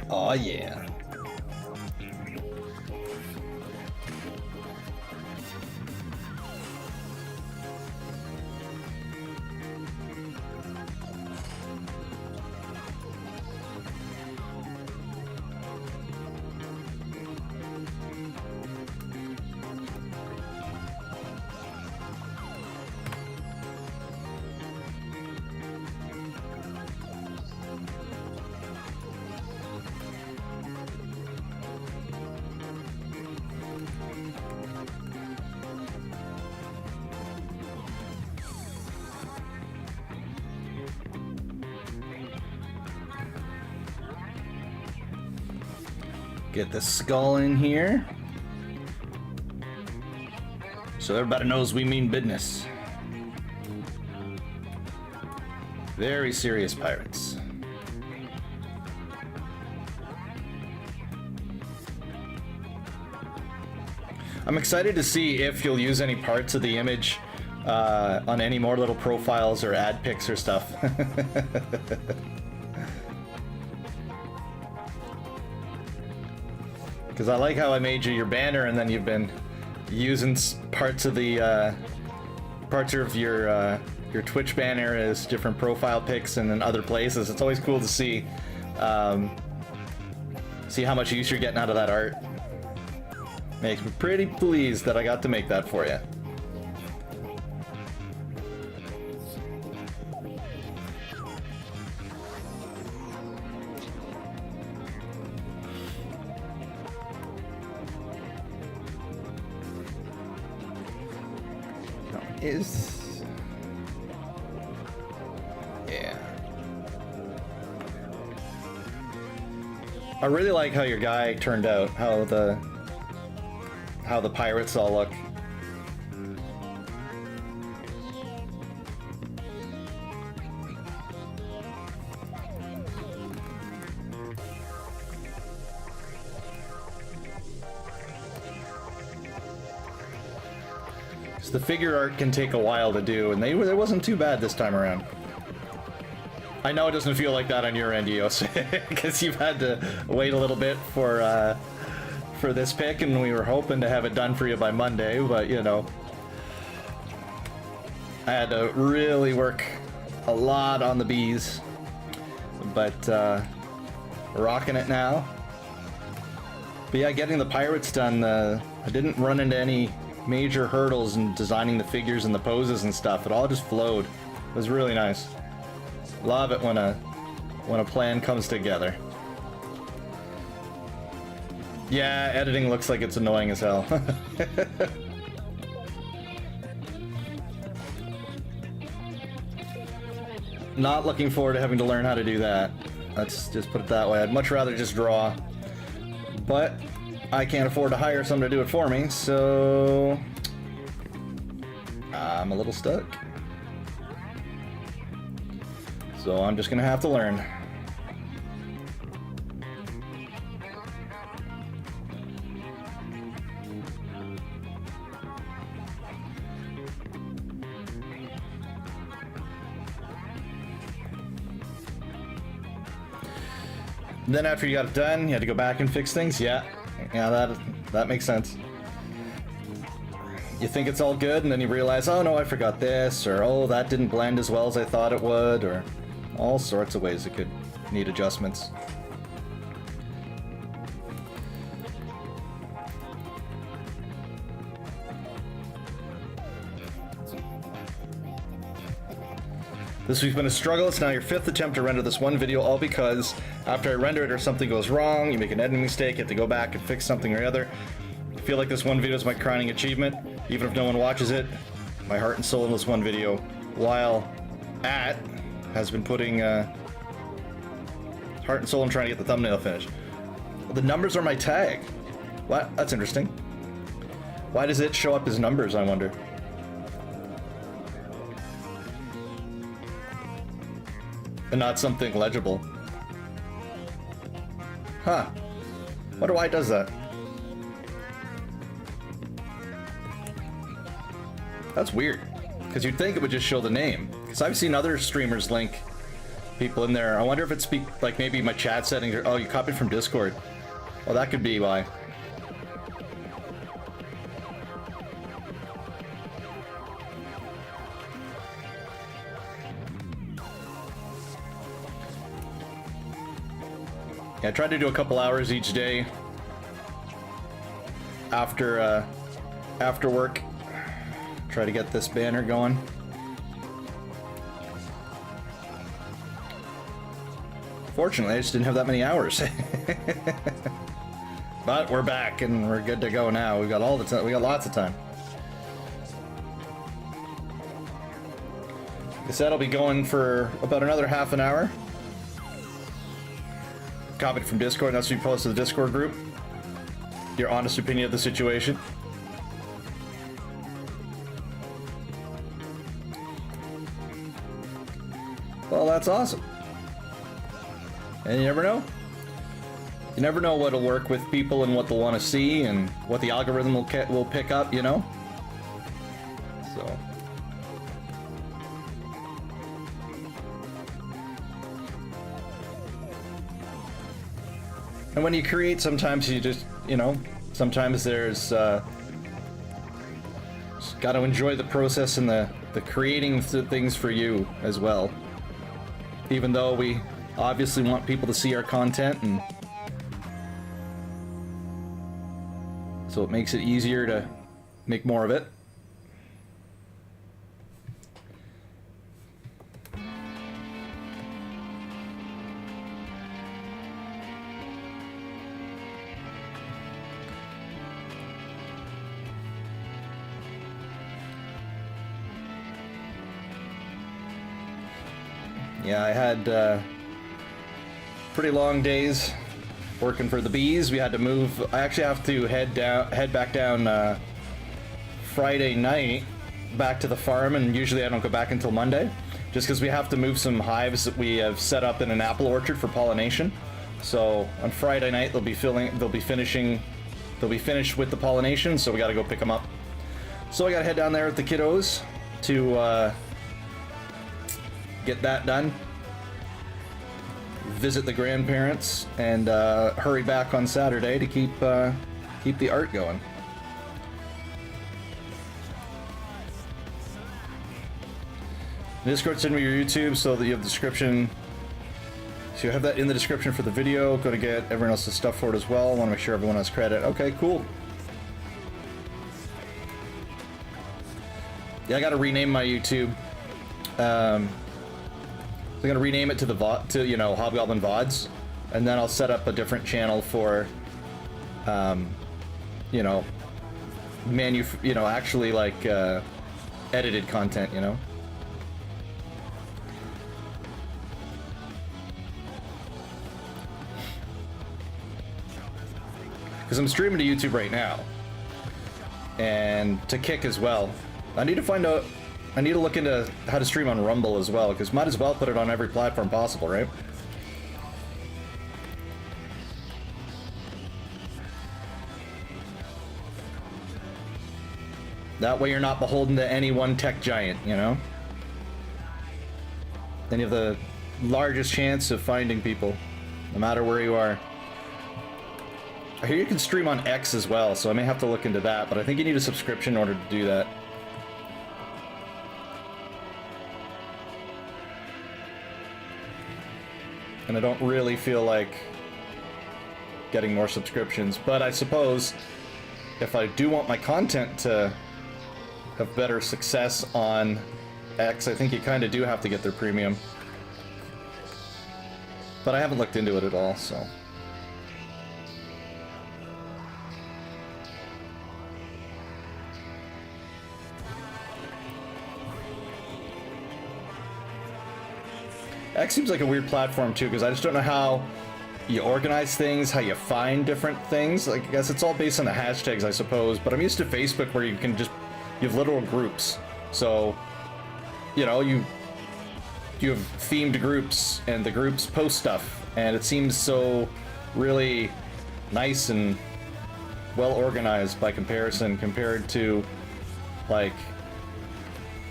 Oh yeah. Get the skull in here. So everybody knows we mean business. Very serious pirates. I'm excited to see if you'll use any parts of the image on any more little profiles or ad pics or stuff. Because I like how I made you your banner, and then you've been using parts of the your Twitch banner as different profile pics and in other places. It's always cool to see how much use you're getting out of that art. Makes me pretty pleased that I got to make that for you. Yeah. I really like how your guy turned out, how the pirates all look. The figure art can take a while to do, and it wasn't too bad this time around. I know it doesn't feel like that on your end, Eos, because you've had to wait a little bit for this pick, and we were hoping to have it done for you by Monday, but you know, I had to really work a lot on the bees, but rocking it now. But yeah, getting the pirates done, I didn't run into any major hurdles in designing the figures and the poses and stuff. It all just flowed. It was really nice. Love it when a plan comes together. Yeah, editing looks like it's annoying as hell. Not looking forward to having to learn how to do that. Let's just put it that way. I'd much rather just draw. But I can't afford to hire someone to do it for me, so I'm a little stuck. So I'm just gonna have to learn. Then after you got it done, you had to go back and fix things? Yeah, that makes sense. You think it's all good, and then you realize, oh no, I forgot this, or oh, that didn't blend as well as I thought it would, or all sorts of ways it could need adjustments. This week's been a struggle. It's now your 5th attempt to render this one video, all because after I render it or something goes wrong, you make an editing mistake, you have to go back and fix something or other. I feel like this one video is my crowning achievement, even if no one watches it. My heart and soul in this one video, while has been putting heart and soul in trying to get the thumbnail finished. The numbers are my tag. What? That's interesting. Why does it show up as numbers, I wonder? And not something legible. Huh. Wonder why it does that. That's weird. Because you'd think it would just show the name. Because I've seen other streamers link people in there. I wonder if it's like maybe my chat settings are... Oh, you copied from Discord. Oh, that could be why. Yeah, I try to do a couple hours each day after work. Try to get this banner going. Fortunately, I just didn't have that many hours. But we're back and we're good to go now. We've got all the time. We got lots of time. Like I said, I'll be going for about another half an hour. Copied from Discord. That's what you post to the Discord group. Your honest opinion of the situation. Well, that's awesome. And you never know. You never know what'll work with people and what they'll want to see and what the algorithm will pick up, you know? So. And when you create, sometimes you just, you know, sometimes there's, just gotta enjoy the process and the creating things for you as well. Even though we obviously want people to see our content, and so it makes it easier to make more of it. Yeah, I had pretty long days working for the bees. We had to move. I actually have to head back down Friday night back to the farm, and usually I don't go back until Monday, just because we have to move some hives that we have set up in an apple orchard for pollination. So on Friday night they'll be finished with the pollination, so we got to go pick them up. So I got to head down there with the kiddos to get that done, visit the grandparents, and hurry back on Saturday to keep the art going. Discord, send me your YouTube so that you have the description. So you have that in the description for the video. Going to get everyone else's stuff for it as well. I want to make sure everyone has credit. Okay, cool. Yeah, I got to rename my YouTube. I'm gonna rename it to the Hobgoblin VODs, and then I'll set up a different channel for, actually like edited content, you know. Because I'm streaming to YouTube right now, and to Kick as well. I need to look into how to stream on Rumble as well, because might as well put it on every platform possible, right? That way you're not beholden to any one tech giant, you know? Then you have the largest chance of finding people, no matter where you are. I hear you can stream on X as well, so I may have to look into that, but I think you need a subscription in order to do that. And I don't really feel like getting more subscriptions, but I suppose if I do want my content to have better success on X, I think you kind of do have to get their premium. But I haven't looked into it at all, so. X seems like a weird platform too, because I just don't know how you organize things, how you find different things. Like, I guess it's all based on the hashtags, I suppose, but I'm used to Facebook where you can just, you have literal groups. So, you know, you have themed groups, and the groups post stuff, and it seems so really nice and well organized by comparison, compared to, like,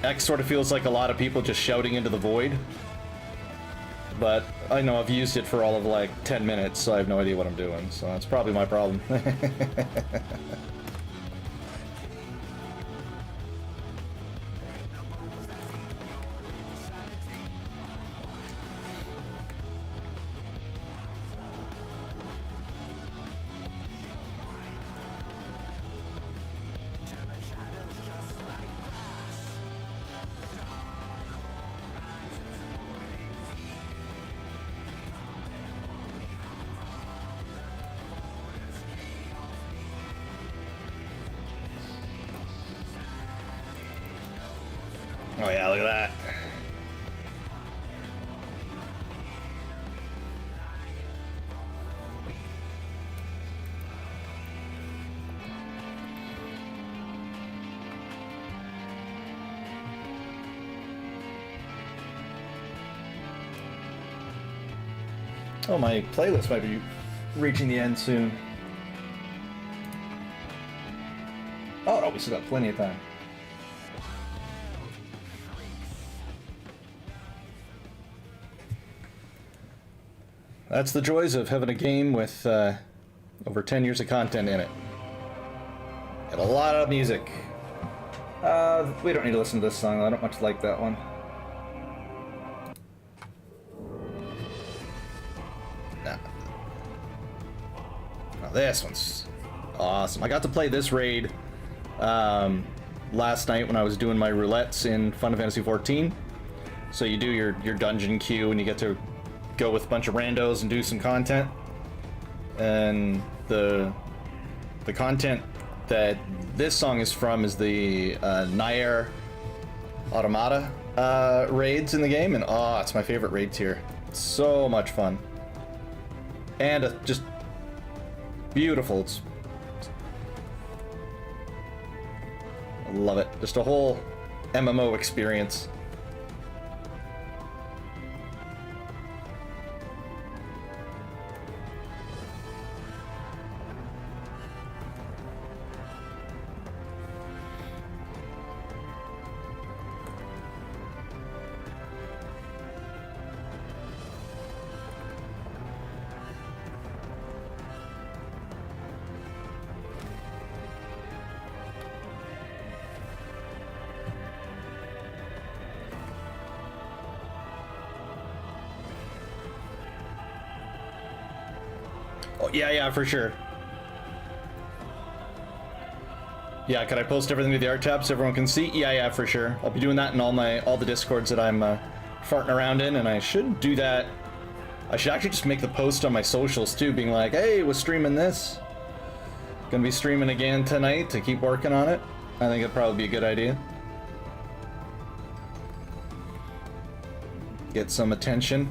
X sort of feels like a lot of people just shouting into the void. but I know I've used it for all of like 10 minutes, so I have no idea what I'm doing, so that's probably my problem. Oh yeah, look at that. Oh, my playlist might be reaching the end soon. Oh no, we still got plenty of time. That's the joys of having a game with over 10 years of content in it. And a lot of music. We don't need to listen to this song, I don't much like that one. Nah. Oh, this one's awesome. I got to play this raid last night when I was doing my roulettes in Final Fantasy XIV. So you do your dungeon queue and you get to go with a bunch of randos and do some content. And the content that this song is from is the Nair Automata raids in the game, and oh, it's my favorite raid tier. It's so much fun. And just beautiful. I love it. Just a whole MMO experience. Oh, yeah, for sure. Yeah, could I post everything to the art tab so everyone can see? Yeah, for sure. I'll be doing that in all the discords that I'm farting around in, and I should do that. I should actually just make the post on my socials too, being like, hey, we're streaming this. Gonna be streaming again tonight to keep working on it. I think it'd probably be a good idea. Get some attention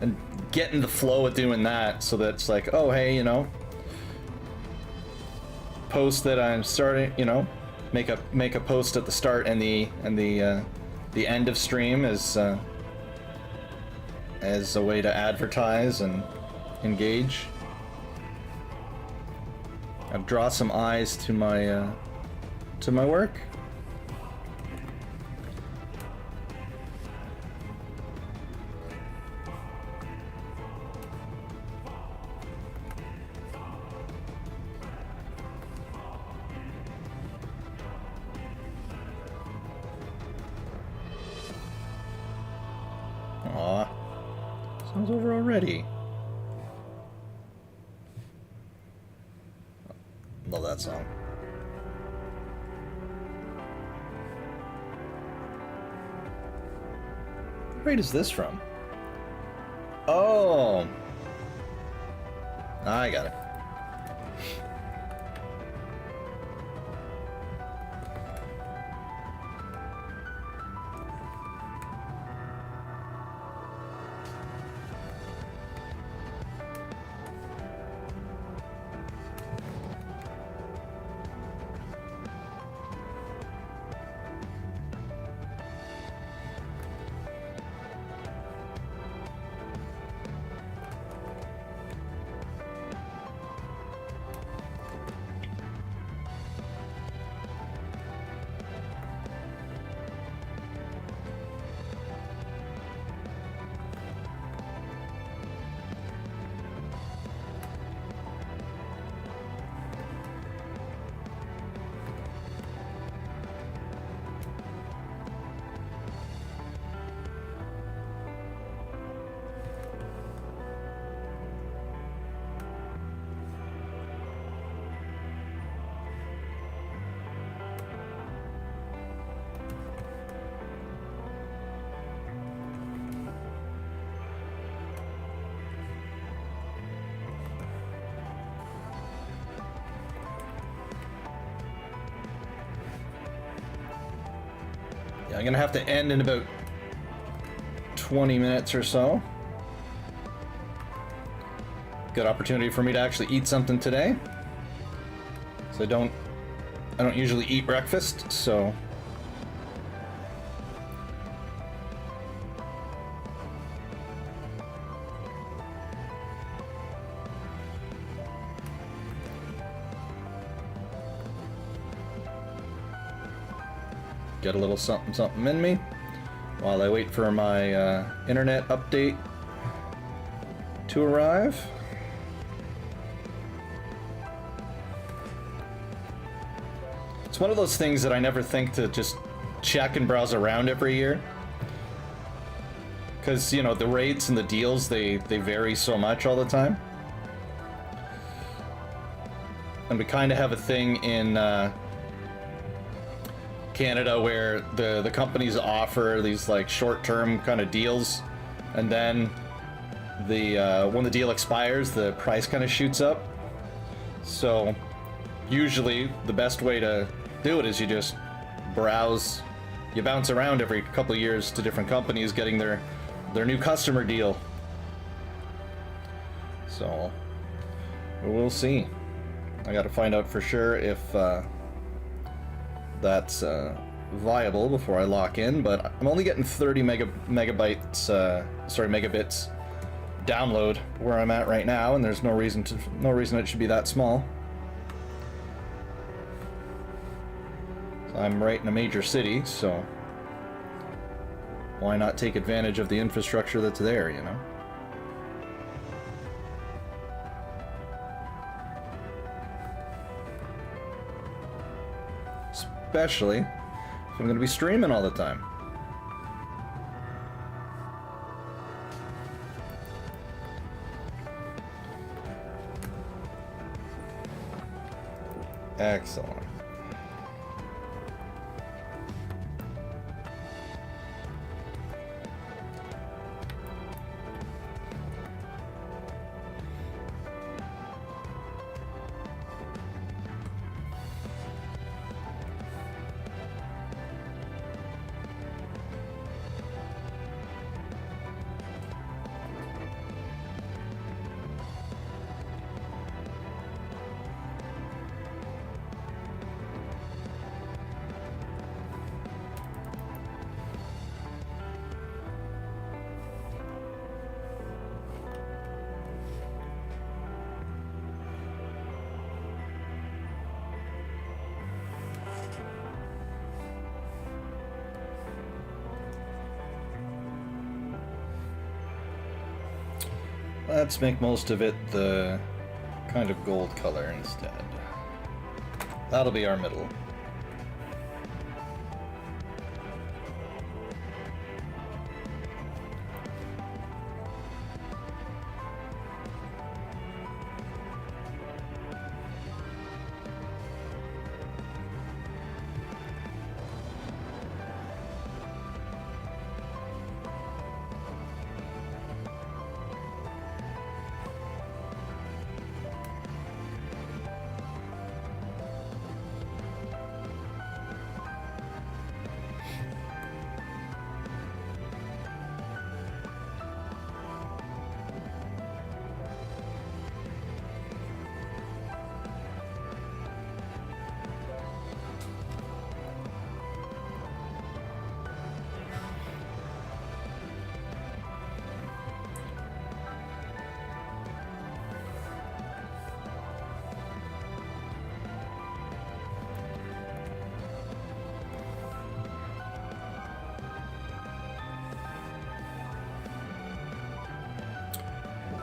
and get in the flow of doing that, so that it's like, oh hey, you know, post that I'm starting, you know, make a post at the start and the end of stream as a way to advertise and engage. I'd draw some eyes to my work. Aw, song's over already. Love that song. What raid is this from? Oh, I got it. Yeah, I'm gonna have to end in about 20 minutes or so. Good opportunity for me to actually eat something today. So I don't usually eat breakfast, so get a little something something in me while I wait for my internet update to arrive. It's one of those things that I never think to just check and browse around every year. Because, you know, the rates and the deals, they vary so much all the time. And we kind of have a thing in Canada where the companies offer these like short-term kind of deals, and then when the deal expires, the price kind of shoots up. So usually the best way to do it is you just browse, you bounce around every couple of years to different companies getting their new customer deal. So we'll see. I got to find out for sure if that's viable before I lock in, but I'm only getting 30 megabits download where I'm at right now, and there's no reason it should be that small. I'm right in a major city, so why not take advantage of the infrastructure that's there, you know? Especially if I'm going to be streaming all the time. Excellent. Let's make most of it the kind of gold color instead. That'll be our middle.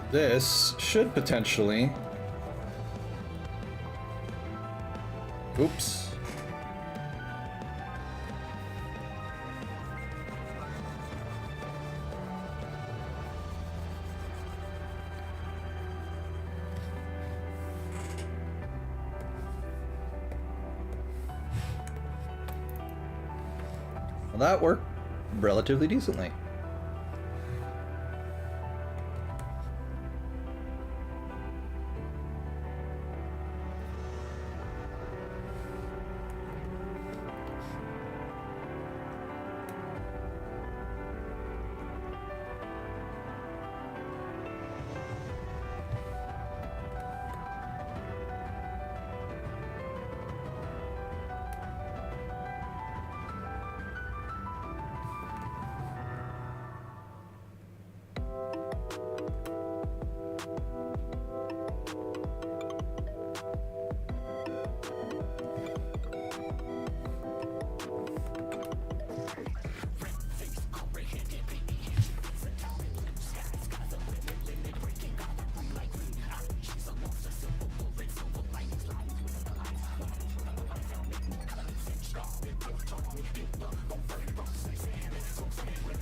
This should potentially... Oops. Well, that worked relatively decently.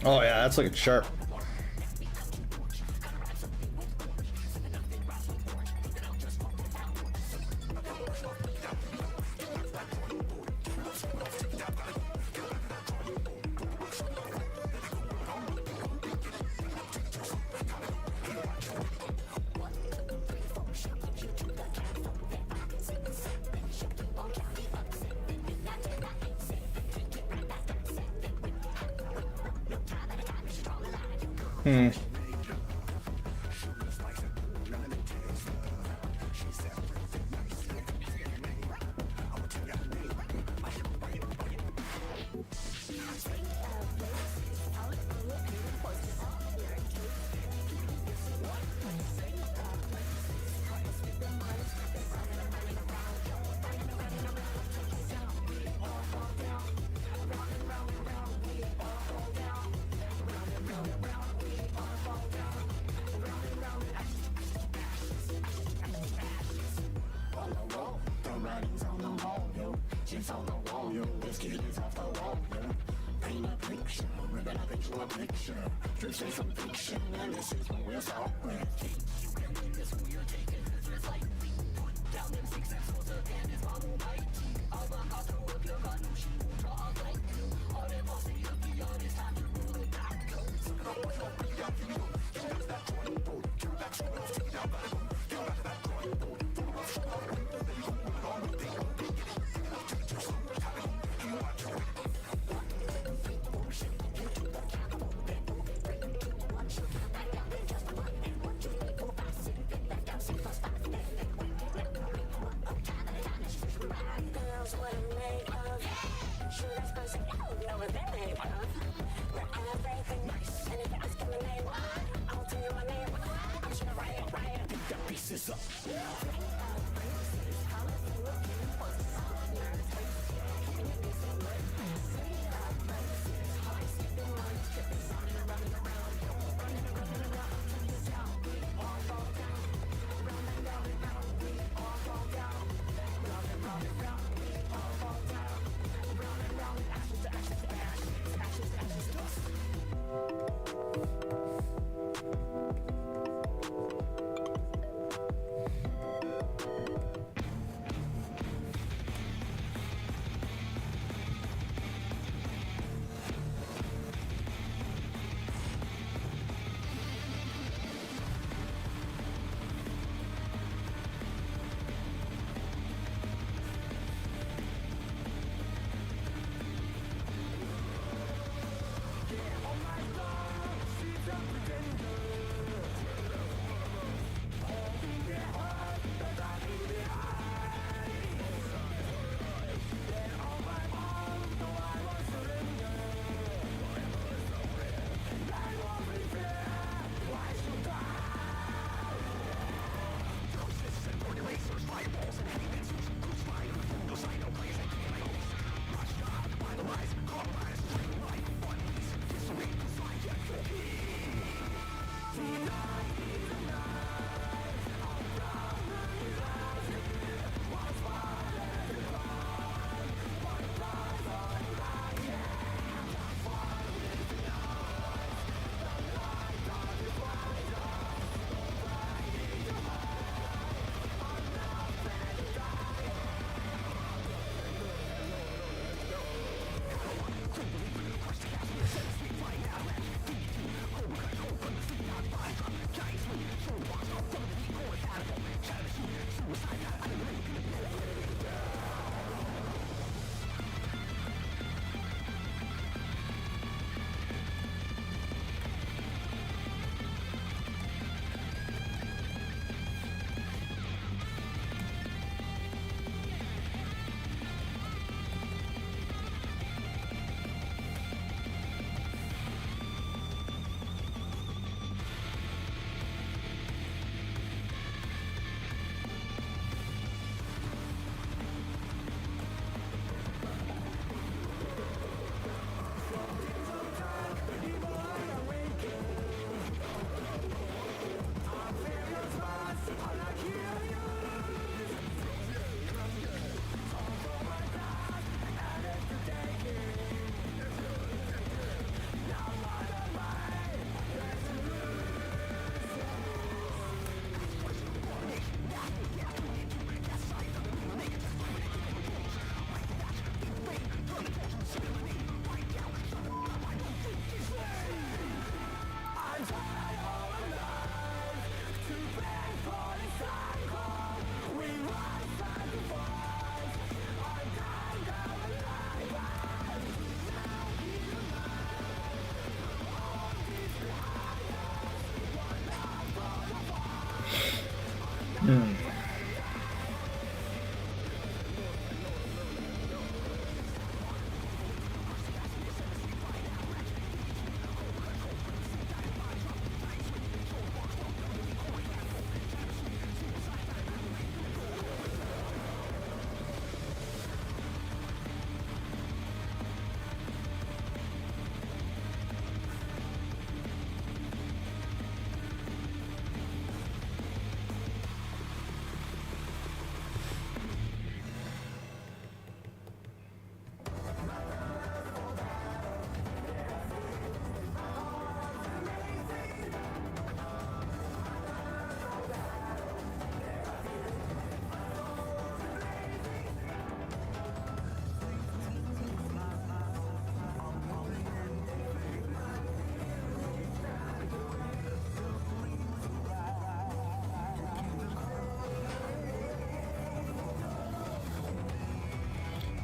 Oh yeah, that's looking sharp.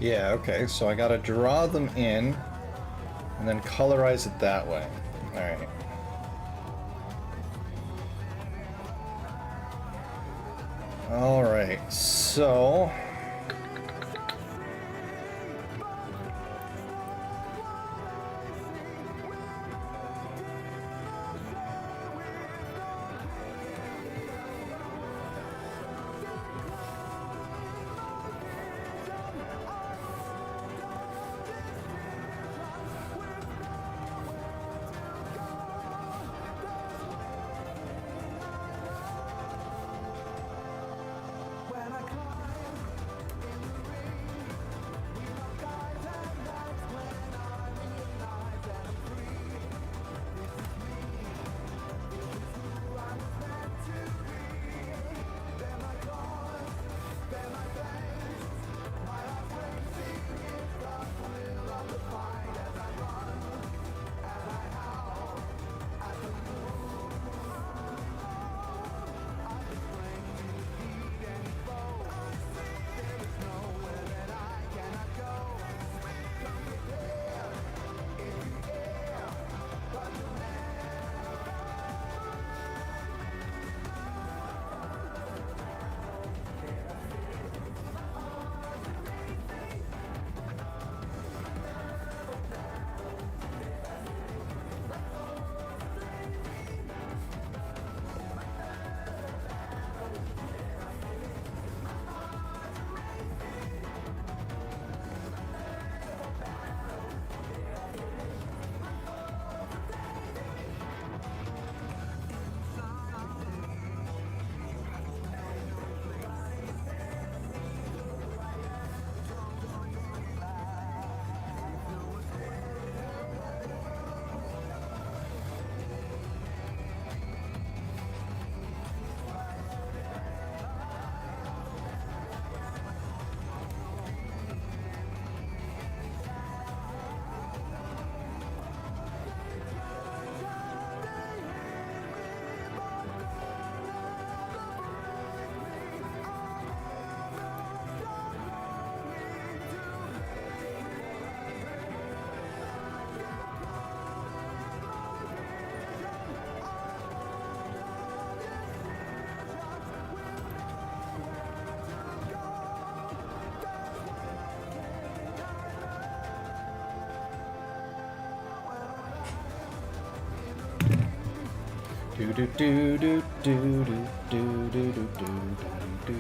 Yeah, okay, so I gotta draw them in and then colorize it that way. Alright. Alright, so... Do do do do do do do do do do do.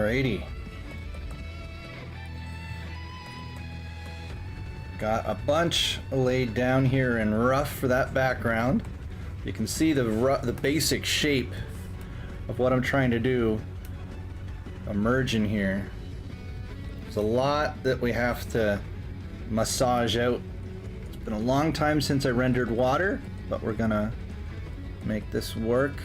Alrighty. Got a bunch laid down here in rough for that background. You can see the basic shape of what I'm trying to do emerge in here. There's a lot that we have to massage out. It's been a long time since I rendered water, but we're gonna make this work.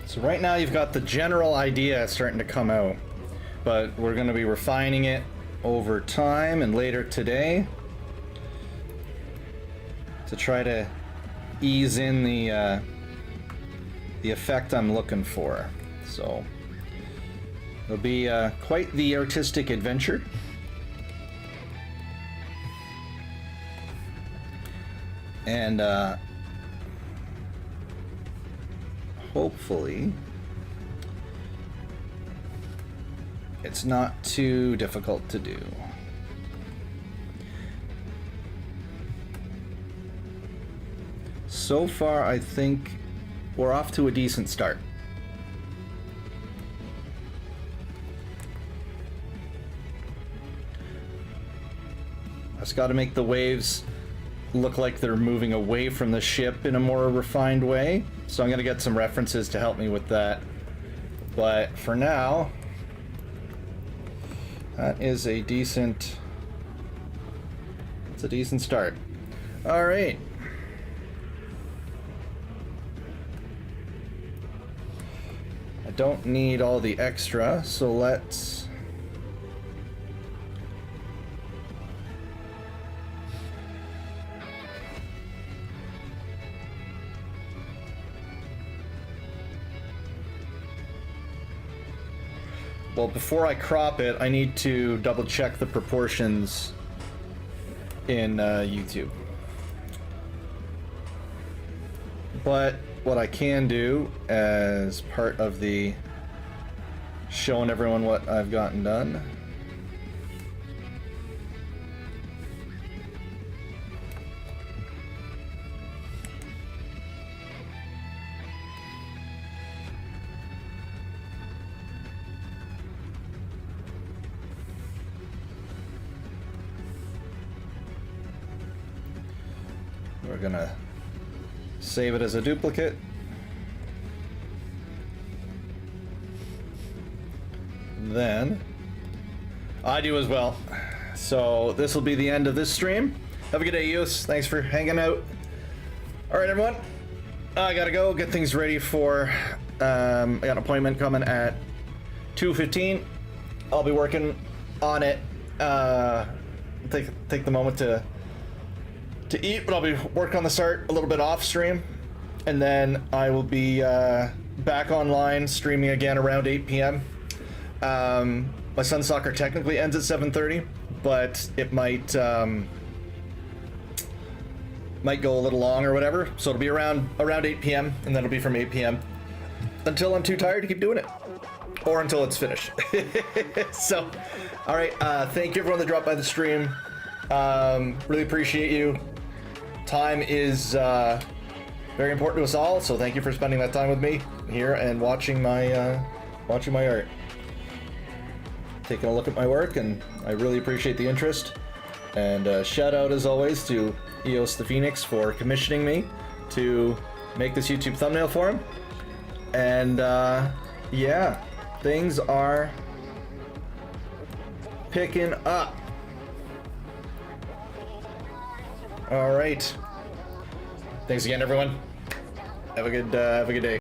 So right now you've got the general idea starting to come out, but we're going to be refining it over time and later today to try to ease in the effect I'm looking for. So it'll be quite the artistic adventure. And hopefully it's not too difficult to do. So far, I think we're off to a decent start. I just got to make the waves look like they're moving away from the ship in a more refined way. So I'm going to get some references to help me with that. But for now, that is a decent, it's a decent start. All right. I don't need all the extra, so let's well, before I crop it, I need to double check the proportions in YouTube. But what I can do as part of the showing everyone what I've gotten done, we're gonna save it as a duplicate. Then I do as well. So this will be the end of this stream. Have a good day, Yus. Thanks for hanging out. All right, everyone. I gotta go get things ready for. I got an appointment coming at 2:15. I'll be working on it. Take the moment to eat, but I'll be working on the start a little bit off stream, and then I will be back online streaming again around 8 p.m. My son's soccer technically ends at 7:30, but it might go a little long or whatever, so it'll be around 8 p.m. and then it'll be from 8 p.m. until I'm too tired to keep doing it, or until it's finished. So, all right, thank you everyone that dropped by the stream. Really appreciate you. Time is very important to us all, so thank you for spending that time with me here and watching my art, taking a look at my work, and I really appreciate the interest. And shout out as always to Eos the Phoenix for commissioning me to make this YouTube thumbnail for him. And yeah, things are picking up. All right. Thanks again, everyone. Have a good day.